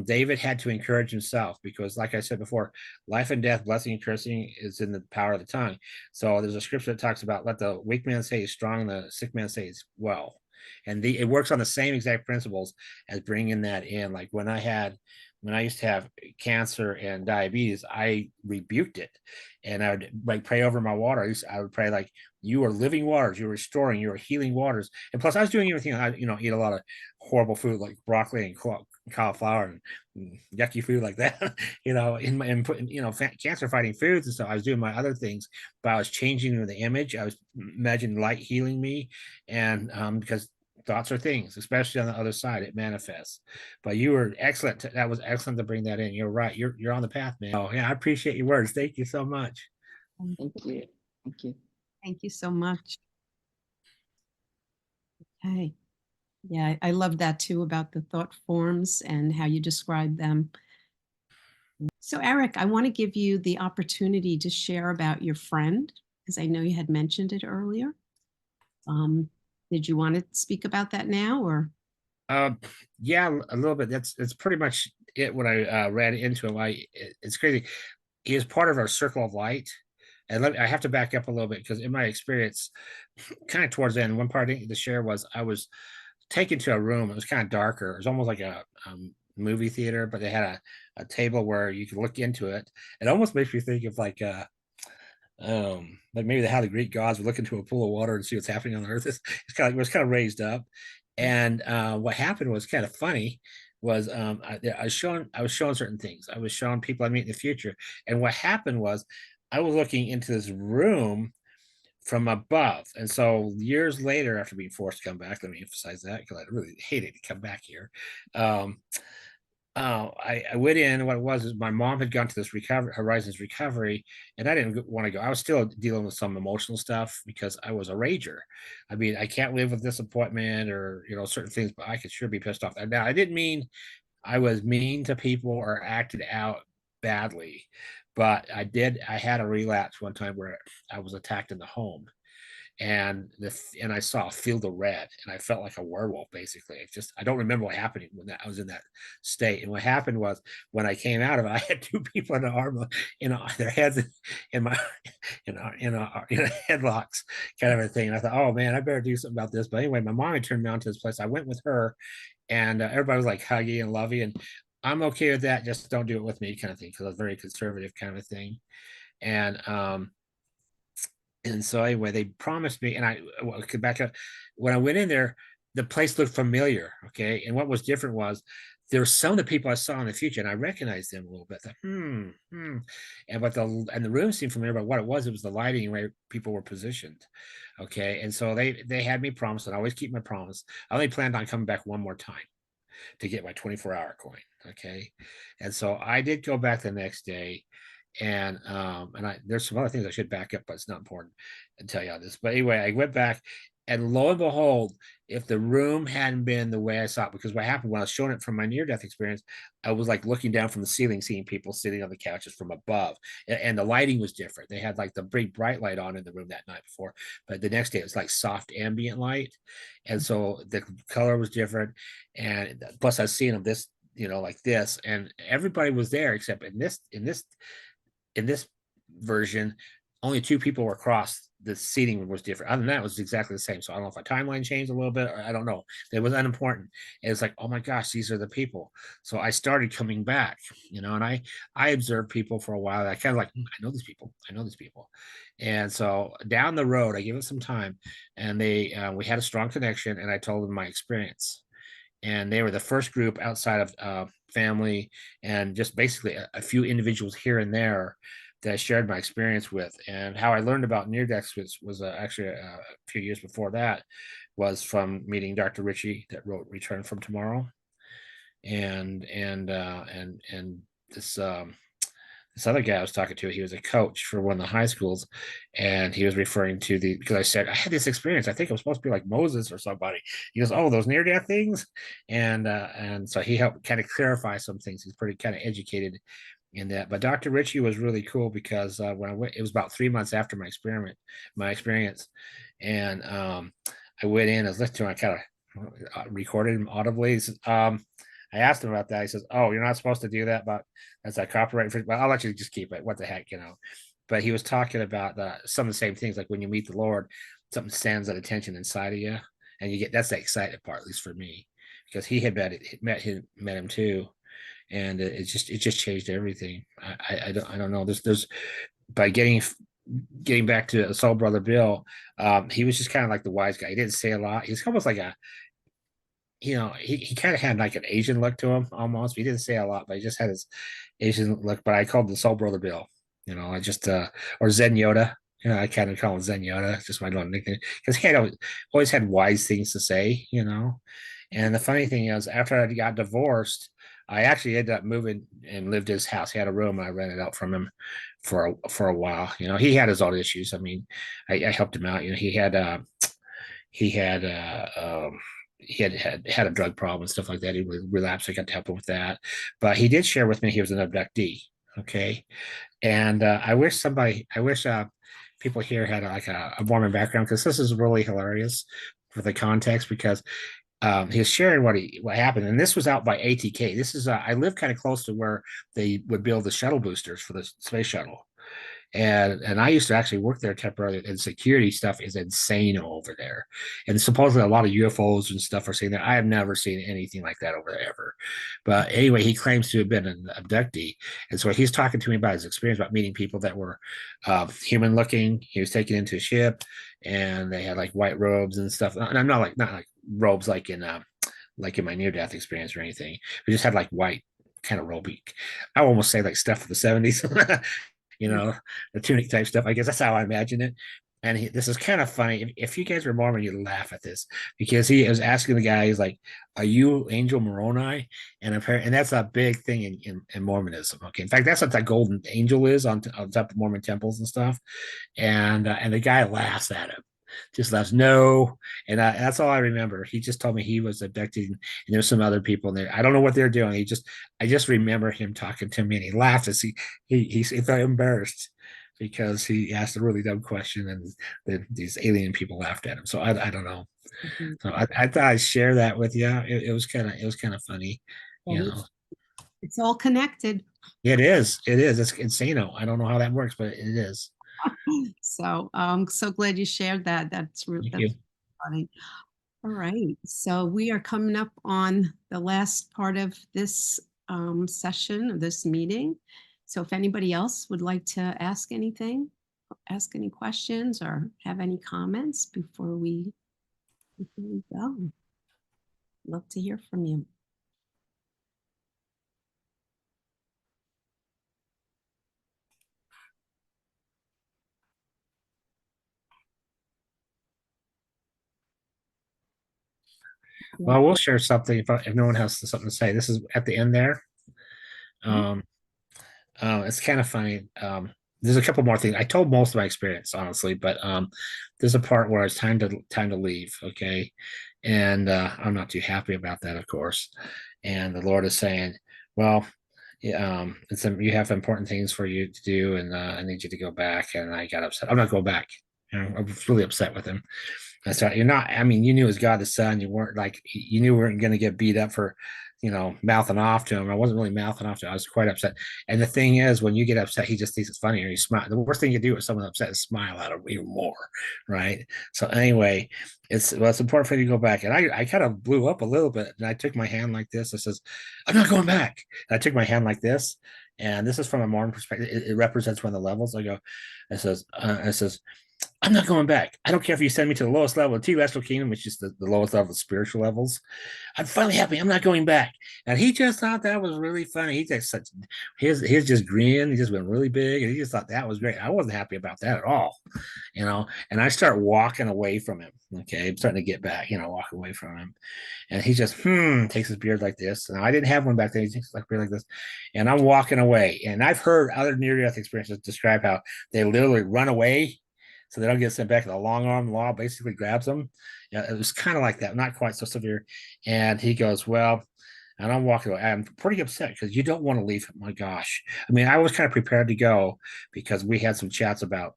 David had to encourage himself because, like I said before, life and death, blessing and cursing is in the power of the tongue. So there's a scripture that talks about let the weak man say he's strong, the sick man say he's well, and it works on the same exact principles as bringing that in. Like when I used to have cancer and diabetes, I rebuked it, and I would like pray over my water. I would pray like, "You are living waters. You're restoring. You are healing waters." And plus, I was doing everything. I eat a lot of horrible food like broccoli and cauliflower and yucky food like that. In putting cancer fighting foods and stuff. I was doing my other things, but I was changing the image. I was imagining light healing me, and because thoughts are things, especially on the other side, it manifests. But you were excellent. That was excellent to bring that in. You're right. You're on the path, man. Oh yeah, I appreciate your words. Thank you so much. Thank you. Thank you. Thank you so much. Okay. Yeah, I love that too about the thought forms and how you describe them. So, Eric, I want to give you the opportunity to share about your friend, because I know you had mentioned it earlier. Did you want to speak about that now, or? Yeah, a little bit. That's pretty much it. When I read into him, it's crazy. He is part of our circle of light. And I have to back up a little bit because in my experience, kind of towards the end, one part of the share was I was taken to a room. It was kind of darker. It was almost like a movie theater, but they had a table where you could look into it. It almost makes me think of like maybe how the Greek gods would look into a pool of water and see what's happening on the earth. It was kind of raised up. And what happened was kind of funny was I was showing certain things. I was showing people I meet in the future. And what happened was I was looking into this room from above. And so years later, after being forced to come back, let me emphasize that because I really hated to come back here. I went in. What it was is my mom had gone to this Horizons recovery, and I didn't want to go. I was still dealing with some emotional stuff because I was a rager. I mean, I can't live with disappointment or certain things, but I could sure be pissed off. Now, I didn't mean I was mean to people or acted out badly, but I had a relapse one time where I was attacked in the home, and I saw a field of red, and I felt like a werewolf. Basically, I don't remember what happened when I was in that state. And what happened was when I came out of it, I had two people in the arm, their heads in my, headlocks, kind of a thing. And I thought, oh man, I better do something about this. But anyway, my mom had turned me on to this place. I went with her, and everybody was like huggy and lovey, and I'm okay with that. Just don't do it with me, kind of thing, because I was very conservative, kind of a thing. And so anyway, they promised me, and I could back up. When I went in there, the place looked familiar. Okay. And what was different was there were some of the people I saw in the future, and I recognized them a little bit. And the room seemed familiar, but what it was the lighting where people were positioned. Okay. And so they had me promise, and I always keep my promise. I only planned on coming back one more time to get my 24-hour coin. Okay. And so I did go back the next day. And there's some other things I should back up, but it's not important to tell you all this. But anyway, I went back, and lo and behold, if the room hadn't been the way I saw it, because what happened when I was showing it from my near-death experience, I was like looking down from the ceiling, seeing people sitting on the couches from above, and the lighting was different. They had like the big bright light on in the room that night before, but the next day it was like soft ambient light, and so the color was different. And plus, I was seeing them this, like this, and everybody was there except in this version, only two people were across. The seating was different. Other than that, it was exactly the same. So I don't know if our timeline changed a little bit, or I don't know. It was unimportant. It's like, oh my gosh, these are the people. So I started coming back, and I observed people for a while. I kind of like, I know these people. I know these people. And so down the road, I gave it some time, and we had a strong connection, and I told them my experience. And they were the first group outside of family and just basically a few individuals here and there that I shared my experience with. And how I learned about near deaths was actually a few years before that, was from meeting Dr. Ritchie that wrote Return from Tomorrow. and this other guy I was talking to, he was a coach for one of the high schools, and he was referring to because I said I had this experience. I think it was supposed to be like Moses or somebody. He goes, "Oh, those near-death things," and so he helped kind of clarify some things. He's pretty kind of educated in that. But Dr. Ritchie was really cool because when I went, it was about 3 months after my experience, and I went in. I was listening to him. I kind of recorded him audibly. He says, I asked him about that. He says, "Oh, you're not supposed to do that, but that's a copyright for." Well, I'll let you just keep it. What the heck, you know? But he was talking about some of the same things, like when you meet the Lord, something stands at attention inside of you, and you get that's the excited part, at least for me, because he had met him too, and it just changed everything. I don't know. There's by getting back to Soul Brother Bill, he was just kind of like the wise guy. He didn't say a lot. He's almost like he kind of had like an Asian look to him almost. He didn't say a lot, but he just had his Asian look. But I called the Soul Brother Bill. I just or Zen Yoda. I kind of call him Zen Yoda, just my little nickname, because he had always had wise things to say. And the funny thing is, after I got divorced, I actually ended up moving and lived his house. He had a room, and I rented out from him for a while. He had his own issues. I mean, I helped him out. He had he had had a drug problem and stuff like that. He relapsed. I got to help him with that. But he did share with me he was an abductee. Okay. And I wish people here had a Mormon background, because this is really hilarious for the context, because he was sharing what happened. And this was out by ATK. This is I live kind of close to where they would build the shuttle boosters for the space shuttle. And I used to actually work there temporarily, and security stuff is insane over there. And supposedly a lot of UFOs and stuff are seen there. I have never seen anything like that over there ever. But anyway, he claims to have been an abductee. And so he's talking to me about his experience about meeting people that were human looking. He was taken into a ship, and they had like white robes and stuff. And I'm not like robes like in my near-death experience or anything. We just had like white kind of robe. I almost say like stuff of the 70s. The tunic type stuff. I guess that's how I imagine it. And this is kind of funny. If you guys were Mormon, you'd laugh at this, because he was asking the guy, he's like, "Are you Angel Moroni?" And that's a big thing in Mormonism. Okay, in fact, that's what that golden angel is on top of Mormon temples and stuff. And the guy laughs at him, just laughs. No, and that's all I remember. He just told me he was abducted, and there's some other people there. I don't know what they're doing. I just remember him talking to me, and he laughed as he felt embarrassed because he asked a really dumb question, and these alien people laughed at him. So I don't know. Mhm. So I thought I'd share that with you. It was kind of funny, It's all connected. It is. It's insane. I don't know how that works, but it is. So I'm so glad you shared that. That's Thank that's you. funny. All right. So we are coming up on the last part of this session of this meeting. So if anybody else would like to ask anything, ask any questions, or have any comments before we go, love to hear from you. Well, we'll share something if no one has something to say. This is at the end there. It's kind of funny. There's a couple more things. I told most of my experience, honestly, but there's a part where it's time to leave. Okay, and I'm not too happy about that, of course. And the Lord is saying, "Well, you have important things for you to do, and I need you to go back." And I got upset. I'm not going back. I was really upset with him. I said, "You're not. I mean, you knew it was God the Son. You weren't you knew we weren't going to get beat up for." Mouthing off to him. I wasn't really mouthing off to him. I was quite upset. And the thing is, when you get upset, he just thinks it's funny, or you smile. The worst thing you do with someone upset is smile at them even more, right? So anyway, it's important for you to go back. And I kind of blew up a little bit, and I took my hand like this. I says, "I'm not going back." And I took my hand like this, and this is from a Mormon perspective. It represents one of the levels. I says, I'm not going back. I don't care if you send me to the lowest level of Celestial Kingdom, which is the lowest level of spiritual levels. I'm finally happy. I'm not going back. And he just thought that was really funny. He just such his just grin. He just went really big, and he just thought that was great. I wasn't happy about that at all, you know. And I start walking away from him. Okay, I'm starting to get back, you know, walk away from him. And he just takes his beard like this. And I didn't have one back then. He takes like beard like this, and I'm walking away. And I've heard other near-death experiences describe how they literally run away so they don't get sent back. The long arm law basically grabs them. Yeah, it was kind of like that, not quite so severe. And he goes, well, and I'm walking away. I'm pretty upset because you don't want to leave him. My gosh. I mean, I was kind of prepared to go because we had some chats about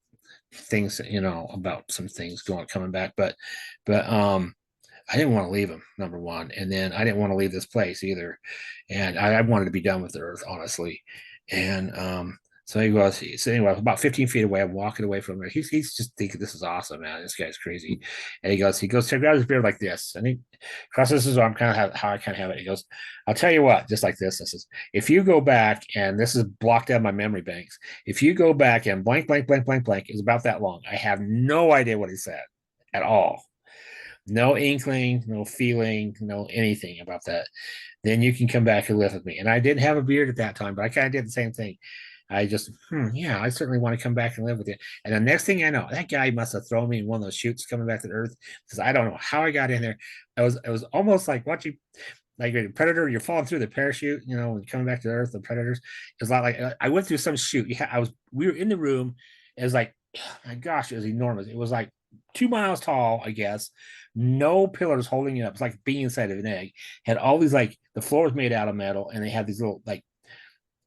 things, you know, about some things coming back. But I didn't want to leave him, number one. And then I didn't want to leave this place either. And I wanted to be done with the earth, honestly. And so he goes, so anyway, about 15 feet away, I'm walking away from him. He's just thinking, this is awesome, man. This guy's crazy. And he goes, grabs his beard like this. And he crosses his arm, kind of how I kind of have it. He goes, I'll tell you what, just like this. I says, if you go back, and this is blocked out of my memory banks, if you go back and blank, blank, blank, blank, blank, it was about that long. I have no idea what he said at all. No inkling, no feeling, no anything about that. Then you can come back and live with me. And I didn't have a beard at that time, but I kind of did the same thing. I just, yeah, I certainly want to come back and live with you. And the next thing I know, that guy must have thrown me in one of those chutes coming back to the earth, because I don't know how I got in there. It was almost like watching like a predator. You're falling through the parachute, you know, and coming back to the earth. The predators. It was like I went through some chute. We were in the room. It was like, oh my gosh, it was enormous. It was like 2 miles tall, I guess. No pillars holding it up. It's like being inside of an egg. Had all these, like, the floor was made out of metal, and they had these little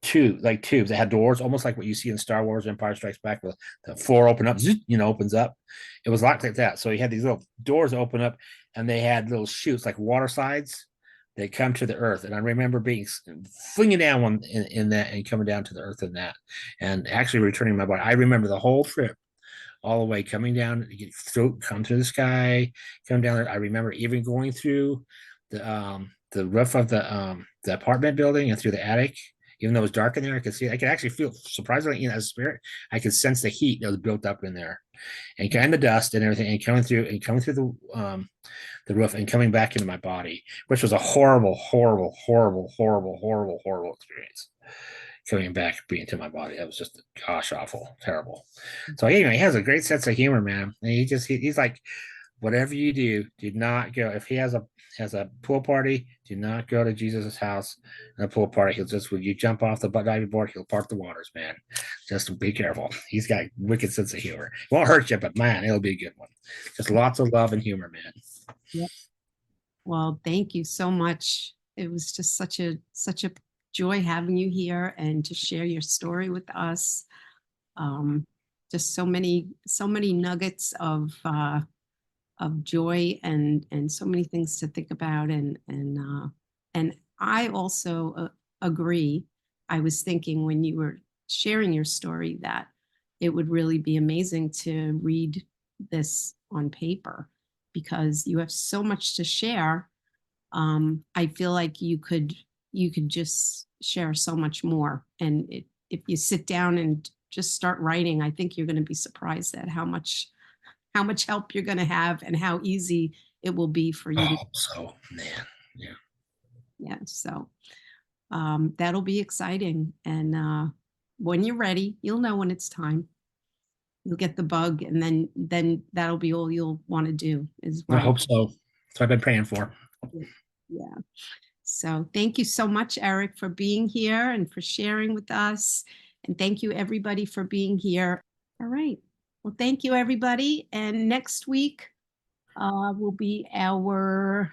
tubes that had doors, almost like what you see in Star Wars Empire Strikes Back, with the floor open up, you know, opens up. It was like that. So he had these little doors open up, and they had little chutes like water slides. They come to the earth, and I remember being flinging down one in that and coming down to the earth in that, and actually returning my body. I remember the whole trip, all the way coming down, come through the sky, come down there. I remember even going through the roof of the apartment building and through the attic. Even though it was dark in there, I could see. I could actually feel, surprisingly, you know, as a spirit, I could sense the heat that was built up in there, and the dust and everything, and coming through the roof and coming back into my body, which was a horrible, horrible, horrible, horrible, horrible, horrible experience. Coming back, being to my body, that was just gosh awful, terrible. So anyway, he has a great sense of humor, man. And he's like, whatever you do not go. If he has a pool party, do not go to Jesus' house and a pool party. He'll just, when you jump off the diving board, he'll park the waters, man. Just be careful. He's got a wicked sense of humor. It won't hurt you, but man, it'll be a good one. Just lots of love and humor, man. Yep. Well, thank you so much. It was just such a joy having you here and to share your story with us. Just so many nuggets of joy and so many things to think about, and I also agree. I was thinking when you were sharing your story that it would really be amazing to read this on paper, because you have so much to share. I feel like you could just share so much more, and if you sit down and just start writing, I think you're going to be surprised at how much help you're going to have and how easy it will be for you. So, man, yeah. Yeah. So that'll be exciting. And when you're ready, you'll know when it's time. You'll get the bug, and then that'll be all you'll want to do is I hope so. That's what I've been praying for. Yeah. So thank you so much, Eric, for being here and for sharing with us. And thank you, everybody, for being here. All right. Well, thank you, everybody. And next week will be our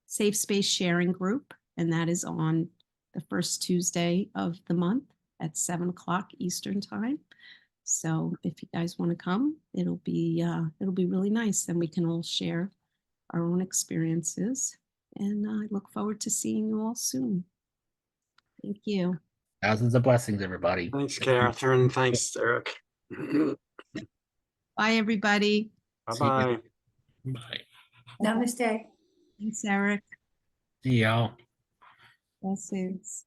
Safe Space Sharing Group. And that is on the first Tuesday of the month at 7 o'clock Eastern Time. So if you guys want to come, it'll be really nice. And we can all share our own experiences. And I look forward to seeing you all soon. Thank you. Thousands of blessings, everybody. Thanks, Catherine. Thanks, Eric. Bye, everybody. Bye-bye. Bye. Namaste. Thanks, Eric. See y'all. Blessings.